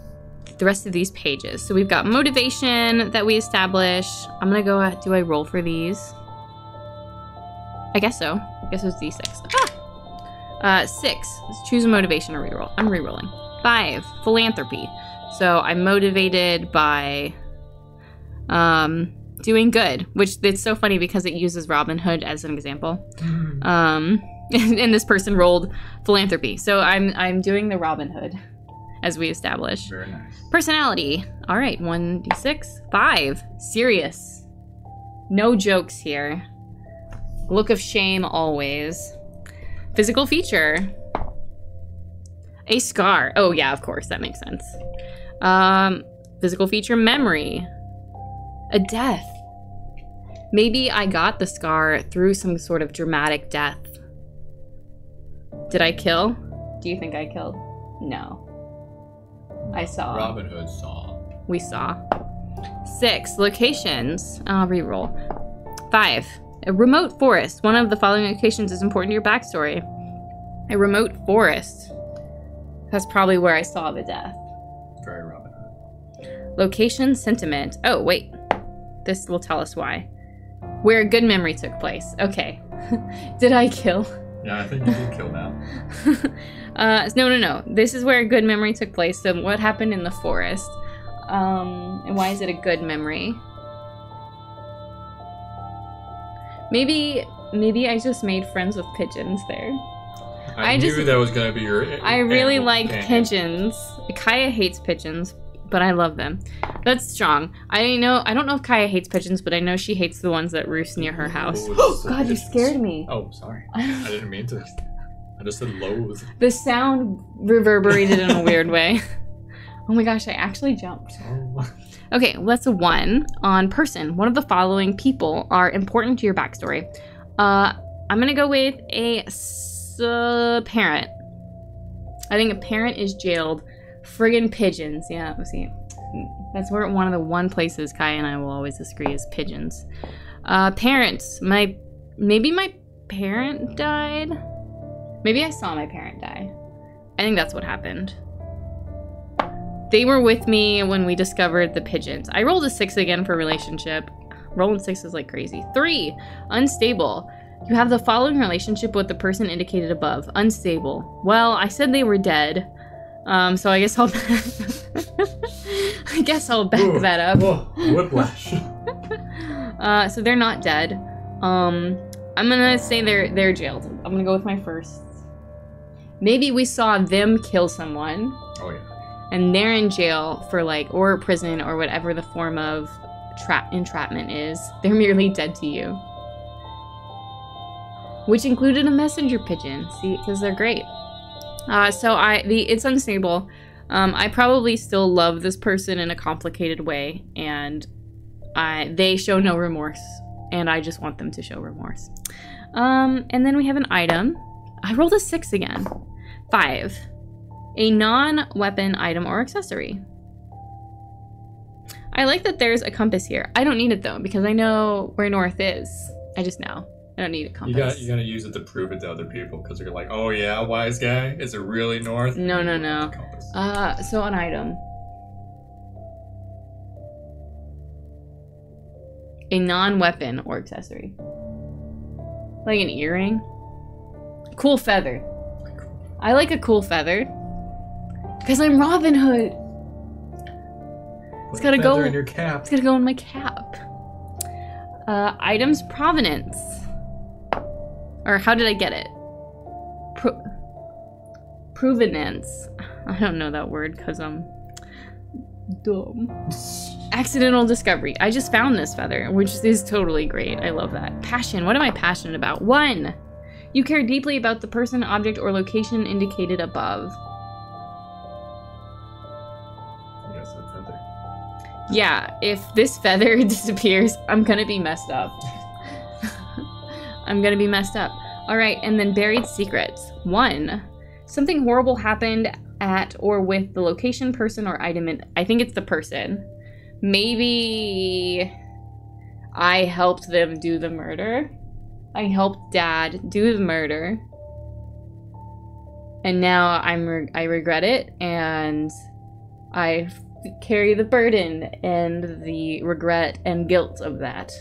rest of these pages. So we've got motivation that we establish. I'm gonna go, do I roll for these? I guess so. I guess it was D6. 6, let's choose a motivation or reroll. I'm rerolling. 5, philanthropy. So I'm motivated by doing good, which it's so funny because it uses Robin Hood as an example. And this person rolled philanthropy. So I'm doing the Robin Hood as we establish.
Very nice.
Personality. All right, 1d6. 5, serious. No jokes here. Look of shame always. Physical feature. A scar. Oh yeah, of course, that makes sense. Physical feature, memory. A death. Maybe I got the scar through some sort of dramatic death. Did I kill? Do you think I killed? No. I saw.
Robin Hood saw.
We saw. 6, locations. I'll reroll. 5, a remote forest. One of the following locations is important to your backstory. A remote forest. That's probably where I saw the death.
Very Robin Hood.
Location, sentiment. Oh, wait. This will tell us why. Where a good memory took place. Okay. Did I kill?
Yeah, I think you did kill that.
No. This is where a good memory took place. So what happened in the forest? And why is it a good memory? Maybe I just made friends with pigeons there.
I knew that was going to be your...
I really like pigeons. Kaya hates pigeons, but I love them. That's strong. I don't know if Kaya hates pigeons, but I know she hates the ones that roost near her house. Oh, God, you scared me.
Oh, sorry. I didn't mean to. I just said loathe.
The sound reverberated in a weird way. Oh my gosh, I actually jumped.
Oh.
Okay, well, that's a 1 on person. One of the following people are important to your backstory. I'm gonna go with a parent. I think a parent is jailed. Friggin' pigeons. Yeah, let's see. That's where one of the one places Kai and I will always disagree is pigeons. Parents. Maybe my parent died? Maybe I saw my parent die. I think that's what happened. They were with me when we discovered the pigeons. I rolled a 6 again for relationship. Rolling 6 is like crazy. 3, unstable. You have the following relationship with the person indicated above. Unstable. Well, I said they were dead. So I guess I'll back that up.
Whoa, whiplash.
So they're not dead. I'm gonna say they're jailed. I'm gonna go with my first. Maybe we saw them kill someone.
Oh yeah.
And they're in jail for like, or prison, or whatever the form of entrapment is. They're merely dead to you. Which included a messenger pigeon. See, because they're great. So it's unstable. I probably still love this person in a complicated way, and they show no remorse, and I just want them to show remorse. And then we have an item. I rolled a 6 again. 5. A non-weapon item or accessory. I like that there's a compass here. I don't need it though, because I know where north is. I just know. I don't need a compass.
You gotta use it to prove it to other people, because they're like, oh yeah, wise guy, is it really north?
No. So an item. A non-weapon or accessory. Like an earring. Cool feather. I like a cool feather. Because I'm Robin Hood. It's gotta go in your cap. It's gotta go in my cap. Items provenance. Or how did I get it? Provenance. I don't know that word because I'm dumb. Accidental discovery. I just found this feather, which is totally great. I love that. Passion. What am I passionate about? 1. You care deeply about the person, object, or location indicated above.
Yes, that feather.
Yeah, if this feather disappears, I'm gonna be messed up. I'm gonna be messed up. All right, and then buried secrets. 1. Something horrible happened at or with the location, person, or item. I think it's the person. Maybe I helped them do the murder. I helped Dad do the murder. And now I regret it, and I carry the burden and the regret and guilt of that.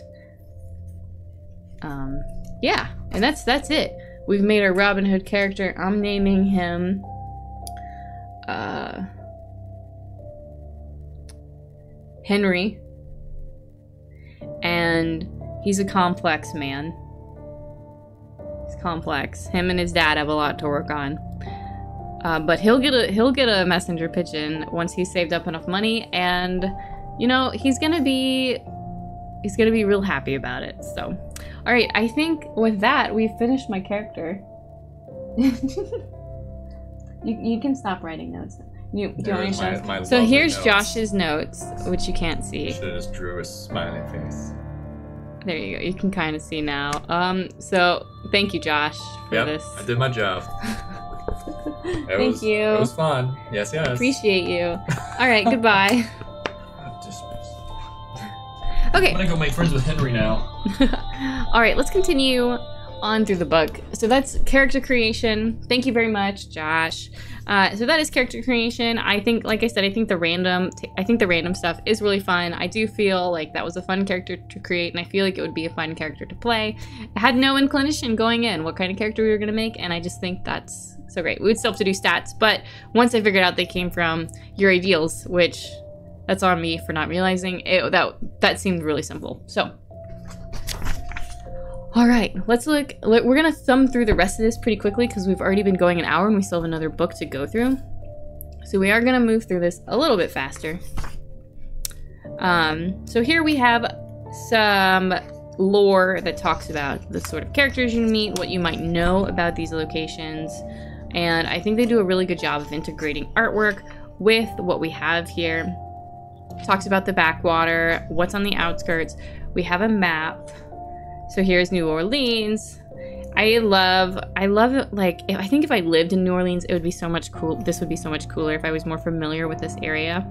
Yeah, and that's it. We've made our Robin Hood character. I'm naming him Henry. And he's a complex man. He's complex. Him and his dad have a lot to work on. But he'll get a messenger pigeon once he's saved up enough money, and you know, he's gonna be real happy about it. So all right, I think with that, we've finished my character. you can stop writing notes. Do you want me to show? So here's notes. Josh's notes, which you can't see.
Should have just drew a smiley face.
There you go. You can kind of see now. So thank you, Josh, for this.
I did my job.
Thank you.
It was fun. Yes.
Appreciate you. All right, goodbye. Okay.
I'm gonna go make friends with Henry now.
All right, let's continue on through the book. So that's character creation. Thank you very much, Josh. So that is character creation. I think, like I said, I think the random stuff is really fun. I do feel like that was a fun character to create, and I feel like it would be a fun character to play. I had no inclination going in what kind of character we were gonna make, and I just think that's so great. We would still have to do stats, but once I figured out they came from your ideals, which that's on me for not realizing it, that seemed really simple. So, all right, let's look. We're gonna thumb through the rest of this pretty quickly because we've already been going an hour and we still have another book to go through. So we are gonna move through this a little bit faster. So here we have some lore that talks about the sort of characters you meet, what you might know about these locations, and I think they do a really good job of integrating artwork with what we have here. Talks about the backwater, what's on the outskirts. We have a map. So here's New Orleans. I love it. Like, I think if I lived in New Orleans, it would be so much cool. This would be so much cooler if I was more familiar with this area.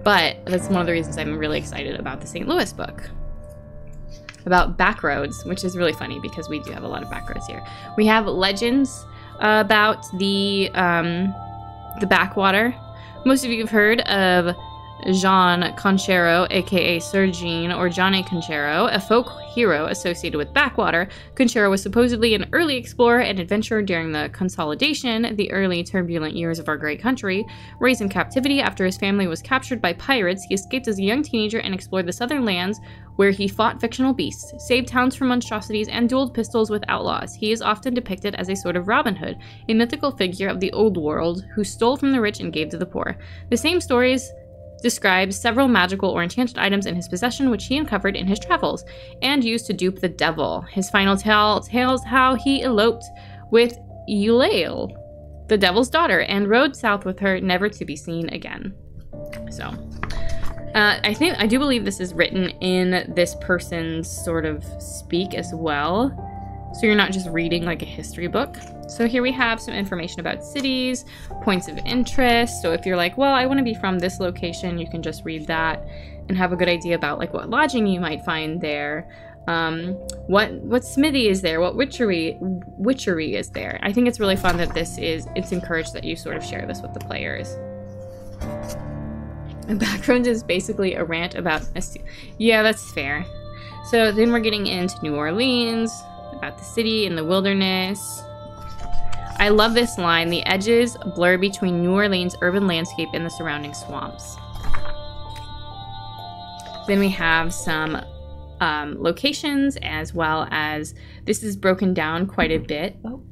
But that's one of the reasons I'm really excited about the St. Louis book. About backroads, which is really funny because we do have a lot of backroads here. We have legends about the backwater. Most of you have heard of Jean Conchero, aka Sir Jean or Johnny Conchero, a folk hero associated with Backwater. Conchero was supposedly an early explorer and adventurer during the consolidation, the early turbulent years of our great country. Raised in captivity after his family was captured by pirates, he escaped as a young teenager and explored the southern lands, where he fought fictional beasts, saved towns from monstrosities, and dueled pistols with outlaws. He is often depicted as a sort of Robin Hood, a mythical figure of the old world who stole from the rich and gave to the poor. The same stories describes several magical or enchanted items in his possession which he uncovered in his travels and used to dupe the devil. His final tale tells how he eloped with Eulail, the devil's daughter, and rode south with her, never to be seen again. So, I do believe this is written in this person's sort of speak as well. So you're not just reading like a history book. So here we have some information about cities, points of interest. So if you're like, well, I want to be from this location, you can just read that and have a good idea about like what lodging you might find there. What smithy is there? What witchery is there? I think it's really fun that it's encouraged that you sort of share this with the players. The background is basically a rant about, yeah, that's fair. So then we're getting into New Orleans, about the city and the wilderness. I love this line, the edges blur between New Orleans' urban landscape and the surrounding swamps. Then we have some locations, as well as, this is broken down quite a bit. Oh.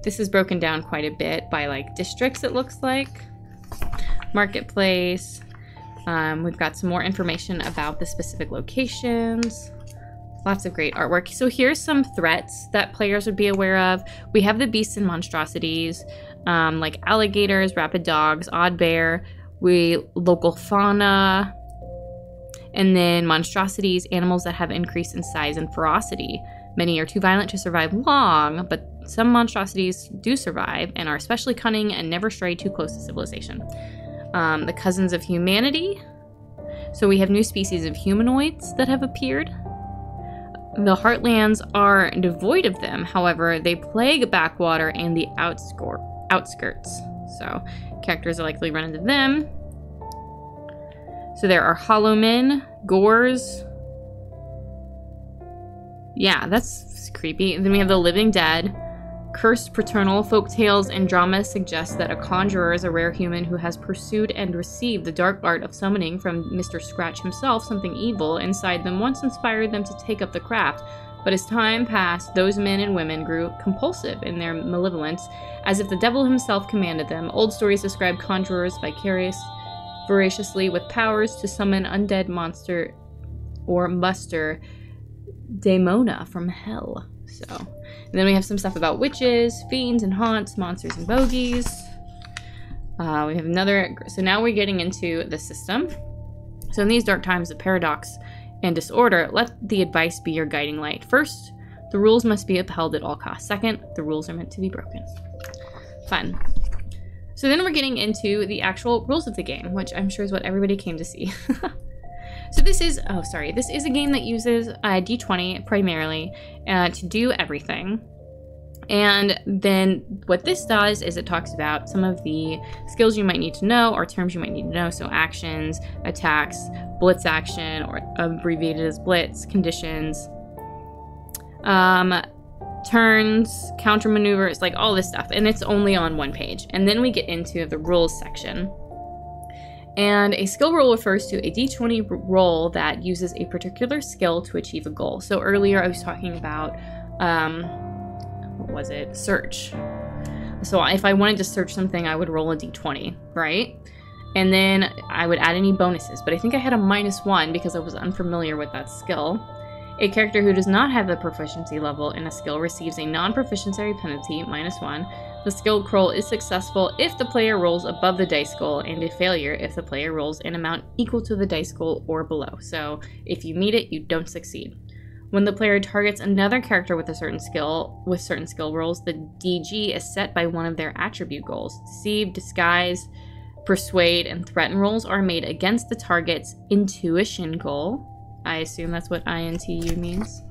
This is broken down quite a bit by like districts, it looks like. Marketplace. We've got some more information about the specific locations. Lots of great artwork. So here's some threats that players would be aware of. We have the beasts and monstrosities, like alligators, rabid dogs, odd bear, local fauna, and then monstrosities, animals that have increased in size and ferocity. Many are too violent to survive long, but some monstrosities do survive and are especially cunning and never stray too close to civilization. The cousins of humanity. So we have new species of humanoids that have appeared. The Heartlands are devoid of them, however, they plague Backwater and the outskirts. So characters are likely run into them. So there are hollow men, gores. Yeah, that's creepy. And then we have the living dead. Cursed paternal folk tales and dramas suggest that a conjurer is a rare human who has pursued and received the dark art of summoning from Mr. Scratch himself. Something evil inside them once inspired them to take up the craft, but as time passed, those men and women grew compulsive in their malevolence, as if the devil himself commanded them. Old stories describe conjurers voraciously with powers to summon undead monster or muster daemona from hell. So, and then we have some stuff about witches, fiends and haunts, monsters and bogies. We have another, so now we're getting into the system. So in these dark times of paradox and disorder, let the advice be your guiding light. First, the rules must be upheld at all costs. Second, the rules are meant to be broken. Fun. So then we're getting into the actual rules of the game, which I'm sure is what everybody came to see. So this is, this is a game that uses D20 primarily to do everything. And then what this does is it talks about some of the skills you might need to know or terms you might need to know. So actions, attacks, blitz action, or abbreviated as blitz, conditions, turns, counter maneuvers, like all this stuff. And it's only on one page. And then we get into the rules section. And a skill roll refers to a d20 roll that uses a particular skill to achieve a goal. So earlier I was talking about, what was it? Search. So if I wanted to search something, I would roll a d20, right? And then I would add any bonuses. But I think I had a -1 because I was unfamiliar with that skill. A character who does not have the proficiency level in a skill receives a non-proficiency penalty, -1. The skill roll is successful if the player rolls above the dice goal, and a failure if the player rolls an amount equal to the dice goal or below. So if you meet it, you don't succeed. When the player targets another character with certain skill rolls, the DG is set by one of their attribute goals. Deceive, disguise, persuade, and threaten rolls are made against the target's intuition goal. I assume that's what INTU means.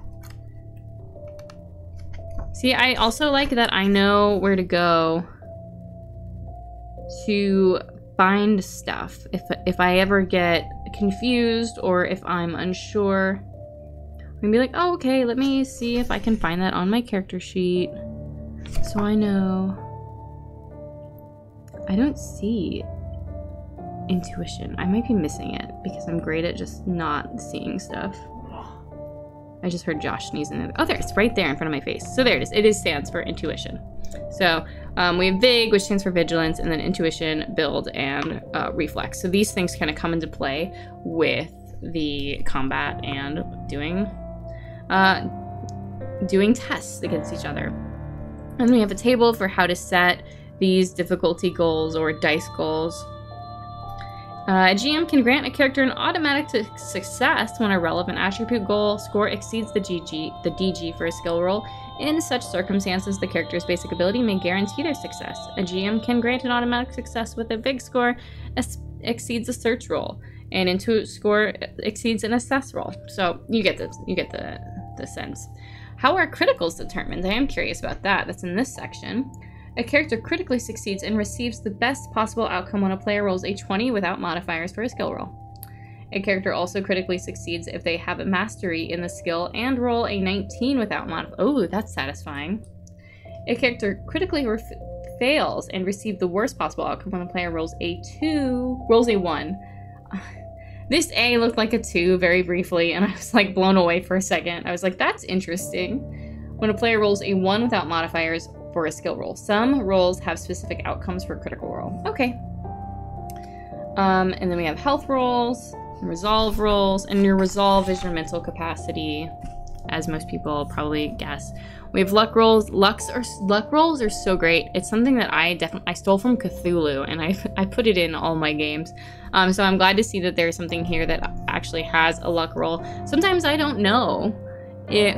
See, I also like that I know where to go to find stuff. If I ever get confused or if I'm unsure, I'm gonna be like, oh, okay, let me see if I can find that on my character sheet so I know. I don't see intuition. I might be missing it because I'm great at just not seeing stuff. I just heard Josh sneezing. Oh, there, it's right there in front of my face. So there it is. It stands for intuition. So we have Vig, which stands for vigilance, and then intuition, build, and reflex. So these things kind of come into play with the combat and doing tests against each other. And then we have a table for how to set these difficulty goals or dice goals. A GM can grant a character an automatic success when a relevant attribute goal score exceeds the DG for a skill roll. In such circumstances, the character's basic ability may guarantee their success. A GM can grant an automatic success with a big score exceeds a search roll, and into score exceeds an assess roll. So you get this. You get the sense. How are criticals determined? I am curious about that. That's in this section. A character critically succeeds and receives the best possible outcome when a player rolls a 20 without modifiers for a skill roll. A character also critically succeeds if they have a mastery in the skill and roll a 19 without modifiers. Oh, that's satisfying. A character critically fails and receives the worst possible outcome when the player rolls a 1. This A looked like a 2 very briefly, and I was like blown away for a second. I was like, that's interesting. When a player rolls a 1 without modifiers for a skill roll. Some rolls have specific outcomes for a critical roll. Okay. And then we have health rolls, and resolve rolls, and your resolve is your mental capacity, as most people probably guess. We have luck rolls. Luck rolls are so great. It's something that I stole from Cthulhu, and I put it in all my games. So I'm glad to see that there's something here that actually has a luck roll. Sometimes I don't know.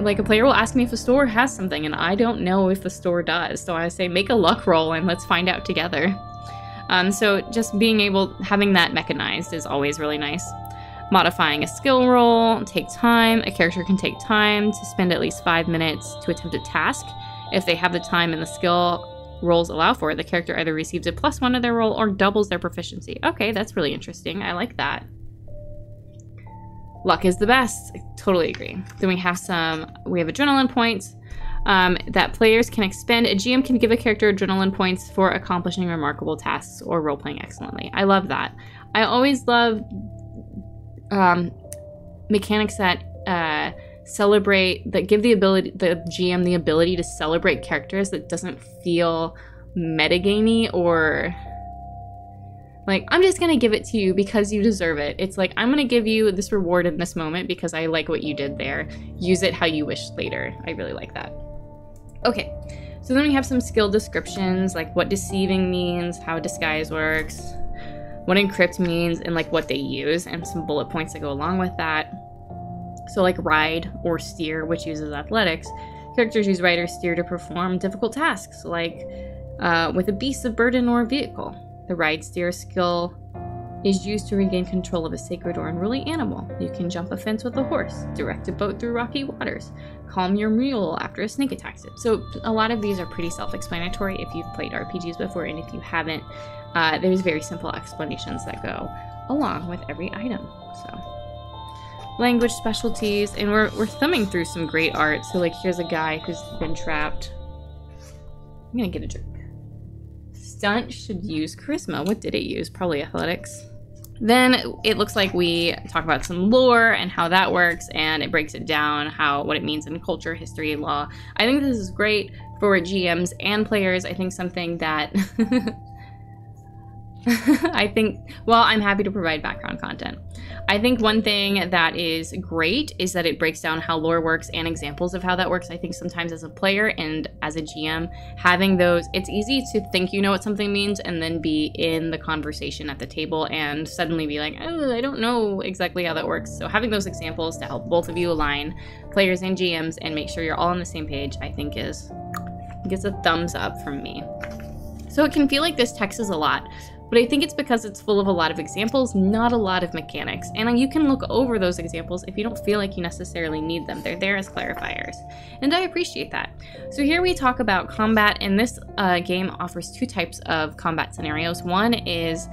Like a player will ask me if a store has something, and I don't know if the store does. So I say, make a luck roll and let's find out together. So just having that mechanized is always really nice. Modifying a skill roll, take time. A character can take time to spend at least 5 minutes to attempt a task. If they have the time and the skill rolls allow for it, the character either receives a +1 to their roll or doubles their proficiency. Okay, that's really interesting. I like that. Luck is the best. I totally agree. Then we have adrenaline points that players can expend. A GM can give a character adrenaline points for accomplishing remarkable tasks or role-playing excellently. I love that. I always love mechanics that give the GM the ability to celebrate characters that doesn't feel metagamey or like, I'm just gonna give it to you because you deserve it. It's like, I'm gonna give you this reward in this moment because I like what you did there. Use it how you wish later. I really like that. Okay, so then we have some skill descriptions, like what deceiving means, how disguise works, what encrypt means, and like what they use, and some bullet points that go along with that. So like ride or steer, which uses athletics. Characters use ride or steer to perform difficult tasks, like with a beast of burden or a vehicle. The ride steer skill is used to regain control of a sacred or unruly animal. You can jump a fence with a horse, direct a boat through rocky waters, calm your mule after a snake attacks it. So a lot of these are pretty self-explanatory if you've played RPGs before, and if you haven't, there's very simple explanations that go along with every item. So language specialties, and we're thumbing through some great art. So like here's a guy who's been trapped. I'm gonna get a drink. Stunt should use charisma. What did it use? Probably athletics. Then it looks like we talk about some lore and how that works, and it breaks it down, what it means in culture, history, law. I think this is great for GMs and players. I think something that I'm happy to provide background content. I think one thing that is great is that it breaks down how lore works and examples of how that works. I think sometimes as a player and as a GM, having those, it's easy to think you know what something means and then be in the conversation at the table and suddenly be like, oh, I don't know exactly how that works. So having those examples to help both of you align, players and GMs, and make sure you're all on the same page, I think gets a thumbs up from me. So it can feel like this text is a lot, but I think it's because it's full of a lot of examples, not a lot of mechanics. And you can look over those examples if you don't feel like you necessarily need them. They're there as clarifiers. And I appreciate that. So here we talk about combat, and this game offers 2 types of combat scenarios. One is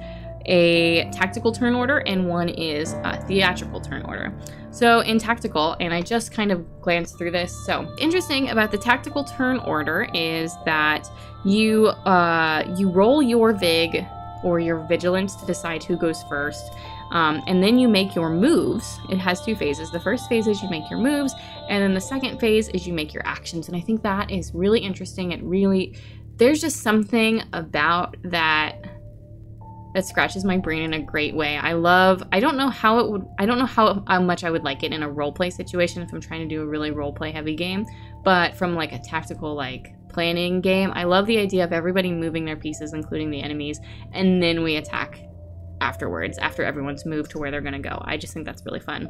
a tactical turn order and one is a theatrical turn order. So in tactical, and I just kind of glanced through this, so interesting about the tactical turn order is that you roll your Vig or your Vigilance to decide who goes first, and then you make your moves. It has 2 phases. The first phase is you make your moves, and then the second phase is you make your actions, and I think that is really interesting. It really, there's just something about that scratches my brain in a great way. I don't know how much I would like it in a roleplay situation if I'm trying to do a really roleplay heavy game, but from like a tactical like planning game, I love the idea of everybody moving their pieces, including the enemies, and then we attack afterwards, after everyone's moved to where they're gonna go. I just think that's really fun.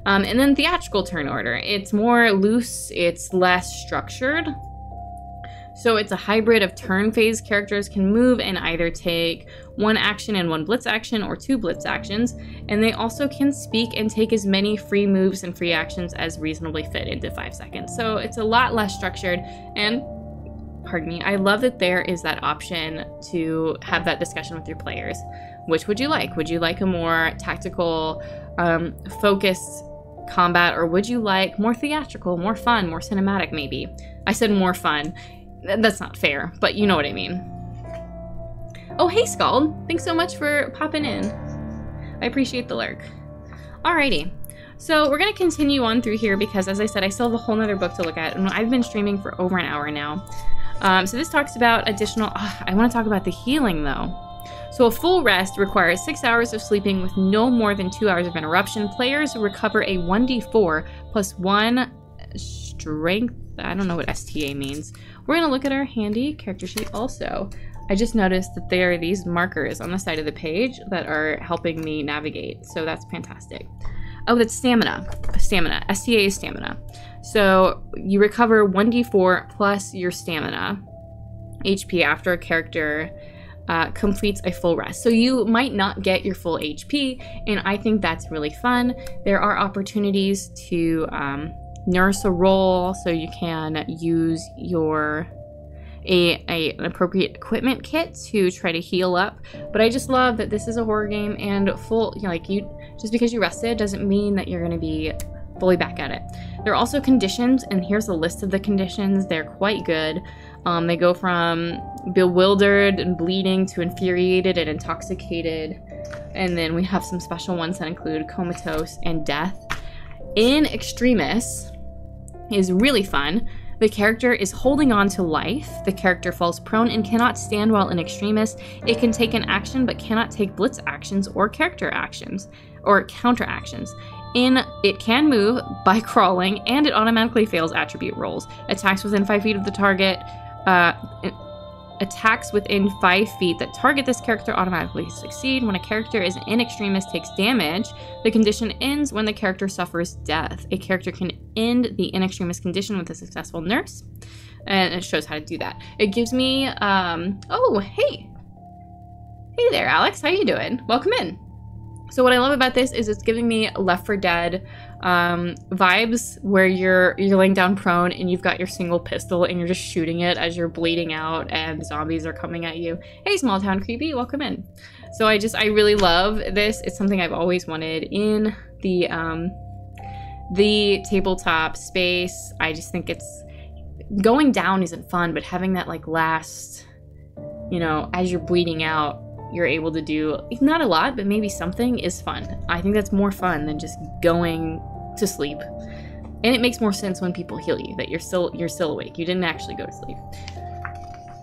And then theatrical turn order, it's more loose, it's less structured. So it's a hybrid of turn phase. Characters can move and either take 1 action and 1 blitz action or 2 blitz actions, and they also can speak and take as many free moves and free actions as reasonably fit into 5 seconds. So it's a lot less structured, and pardon me, I love that there is that option to have that discussion with your players. Which would you like? Would you like a more tactical, focused combat, or would you like more theatrical, more fun, more cinematic maybe? I said more fun. That's not fair, but you know what I mean. Oh, hey, Scald. Thanks so much for popping in. I appreciate the lurk. Alrighty. So we're going to continue on through here because, as I said, I still have a whole nother book to look at, and I've been streaming for over an hour now. So this talks about additional... I want to talk about the healing, though. So a full rest requires 6 hours of sleeping with no more than 2 hours of interruption. Players recover a 1d4 plus 1 strength. I don't know what STA means. We're going to look at our handy character sheet also. I just noticed that there are these markers on the side of the page that are helping me navigate. So that's fantastic. Oh, that's stamina. Stamina. STA is stamina. So you recover 1d4 plus your stamina HP after a character completes a full rest. So you might not get your full HP, and I think that's really fun. There are opportunities to nurse a role, so you can use your an appropriate equipment kit to try to heal up. But I just love that this is a horror game, and full, you know, like, you just because you rested doesn't mean that you're going to be fully back at it. There are also conditions, and here's a list of the conditions. They're quite good. They go from bewildered and bleeding to infuriated and intoxicated, and then we have some special ones that include comatose and death. In Extremis is really fun. The character is holding on to life. The character falls prone and cannot stand while in Extremis. It can take an action but cannot take blitz actions or character actions or counter actions. It can move by crawling, and it automatically fails attribute rolls. Attacks within 5 feet of the target. Attacks within 5 feet that target this character automatically succeed. When a character is in Extremis takes damage, the condition ends when the character suffers death. A character can end the in Extremis condition with a successful nurse, and it shows how to do that. It gives me, oh, hey. Hey there, Alex. How you doing? Welcome in. So what I love about this is it's giving me Left 4 Dead vibes, where you're laying down prone and you've got your single pistol and you're just shooting it as you're bleeding out and zombies are coming at you. Hey, Small Town Creepy, welcome in. So I really love this. It's something I've always wanted in the tabletop space. I just think it's going down isn't fun, but having that like last, you know, as you're bleeding out, you're able to do not a lot, but maybe something is fun. I think that's more fun than just going to sleep. And it makes more sense when people heal you, that you're still awake. You didn't actually go to sleep.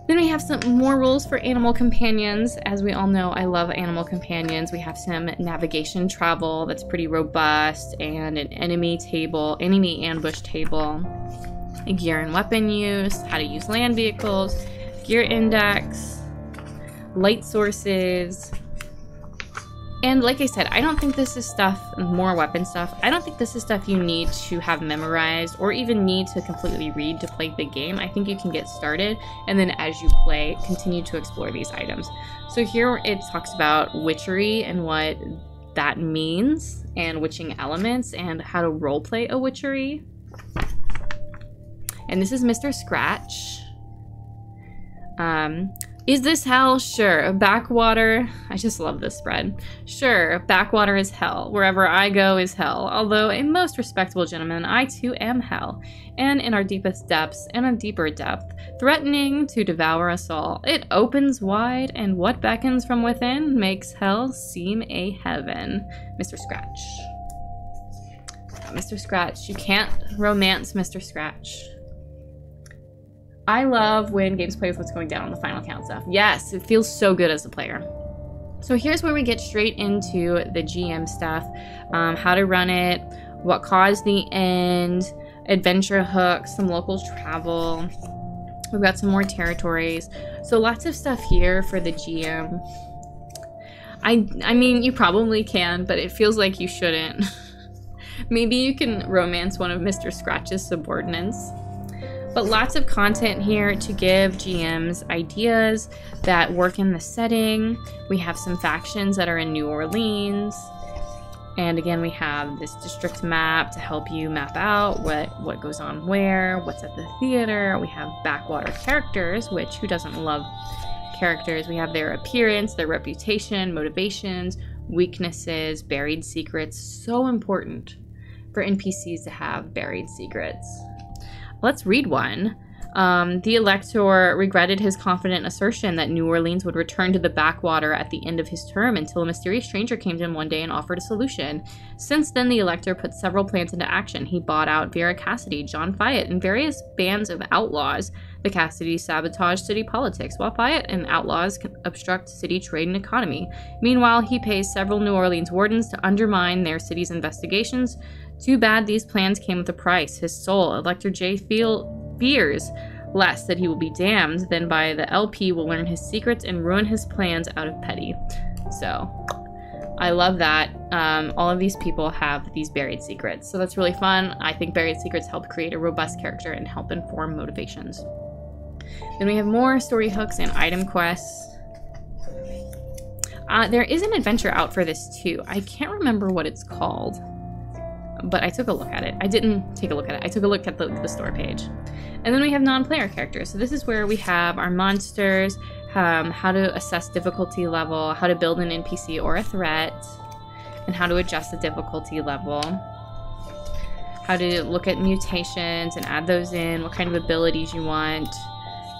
Then we have some more rules for animal companions. As we all know, I love animal companions. We have some navigation travel that's pretty robust, and an enemy ambush table, gear and weapon use, how to use land vehicles, gear index, light sources. And like I said, I don't think this is stuff, more weapon stuff, I don't think this is stuff you need to have memorized or even need to completely read to play the game. I think you can get started, and then as you play, continue to explore these items. So here it talks about witchery and what that means, and witching elements, and how to roleplay a witchery. And this is Mr. Scratch. Is this hell? Sure. Backwater. I just love this spread. Sure, Backwater is hell. Wherever I go is hell. Although a most respectable gentleman, I too am hell. And in our deepest depths, and a deeper depth, threatening to devour us all. It opens wide, and what beckons from within makes hell seem a heaven. Mr. Scratch. Mr. Scratch. You can't romance Mr. Scratch. I love when games play with what's going down on the final count stuff. Yes, it feels so good as a player. So here's where we get straight into the GM stuff. How to run it, what caused the end, adventure hooks, some local travel. We've got some more territories. So lots of stuff here for the GM. I mean, you probably can, but it feels like you shouldn't. Maybe you can romance one of Mr. Scratch's subordinates. But lots of content here to give GMs ideas that work in the setting. We have some factions that are in New Orleans. And again, we have this district map to help you map out what goes on where, what's at the theater. We have Backwater characters, which who doesn't love characters? We have their appearance, their reputation, motivations, weaknesses, buried secrets. So important for NPCs to have buried secrets. Let's read one. The elector regretted his confident assertion that New Orleans would return to the Backwater at the end of his term until a mysterious stranger came to him one day and offered a solution. Since then, the elector put several plans into action. He bought out Vera Cassidy, John Fyatt, and various bands of outlaws. The Cassidys sabotage city politics, while Fyatt and outlaws obstruct city trade and economy. Meanwhile, he pays several New Orleans wardens to undermine their city's investigations. Too bad these plans came with a price. His soul, Elector J. fears less that he will be damned than by the LP will learn his secrets and ruin his plans out of petty. So, I love that. All of these people have these buried secrets. So that's really fun. I think buried secrets help create a robust character and help inform motivations. Then we have more story hooks and item quests. There is an adventure out for this too. I can't remember what it's called, but I took a look at it. I didn't take a look at it. I took a look at the store page. And then we have non-player characters. So this is where we have our monsters, how to assess difficulty level, how to build an NPC or a threat, and how to adjust the difficulty level. How to look at mutations and add those in, what kind of abilities you want.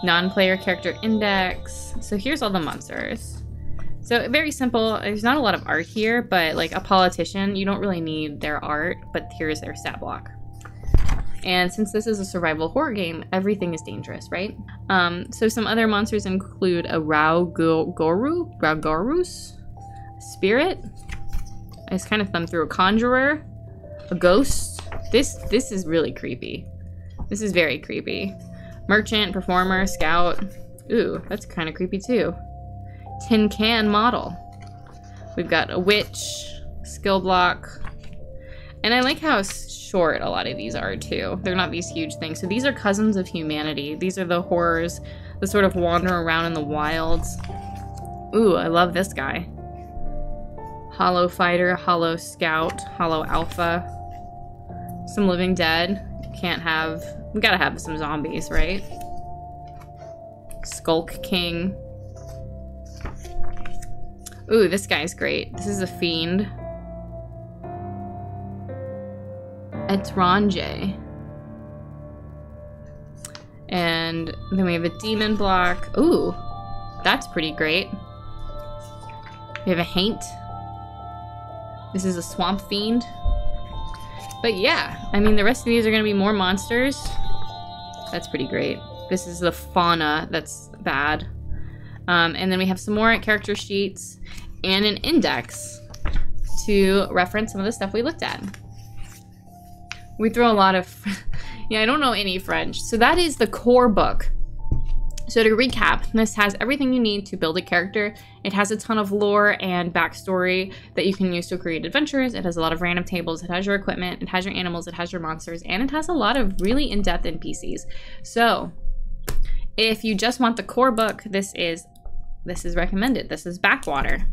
Non-player character index. So here's all the monsters. So very simple. There's not a lot of art here, but like a politician, you don't really need their art, but here's their stat block. And since this is a survival horror game, everything is dangerous, right? So some other monsters include a Raugourus, spirit. I just kind of thumbed through a conjurer, a ghost. This is really creepy. This is very creepy. Merchant, performer, scout. Ooh, that's kind of creepy too. Tin can model. We've got a witch, skill block. And I like how short a lot of these are too. They're not these huge things. So these are cousins of humanity. These are the horrors that sort of wander around in the wilds. Ooh, I love this guy. Hollow fighter, hollow scout, hollow alpha. Some living dead. Can't have, we gotta have some zombies, right? Skulk king. Ooh, this guy's great. This is a fiend. Etrange. And then we have a demon block. Ooh, that's pretty great. We have a haint. This is a swamp fiend. But yeah, I mean, the rest of these are going to be more monsters. That's pretty great. This is the fauna that's bad. And then we have some more character sheets and an index to reference some of the stuff we looked at. We throw a lot of... yeah, I don't know any French. So that is the core book. So to recap, this has everything you need to build a character. It has a ton of lore and backstory that you can use to create adventures. It has a lot of random tables. It has your equipment. It has your animals. It has your monsters. And it has a lot of really in-depth NPCs. So if you just want the core book, this is recommended. This is Backwater.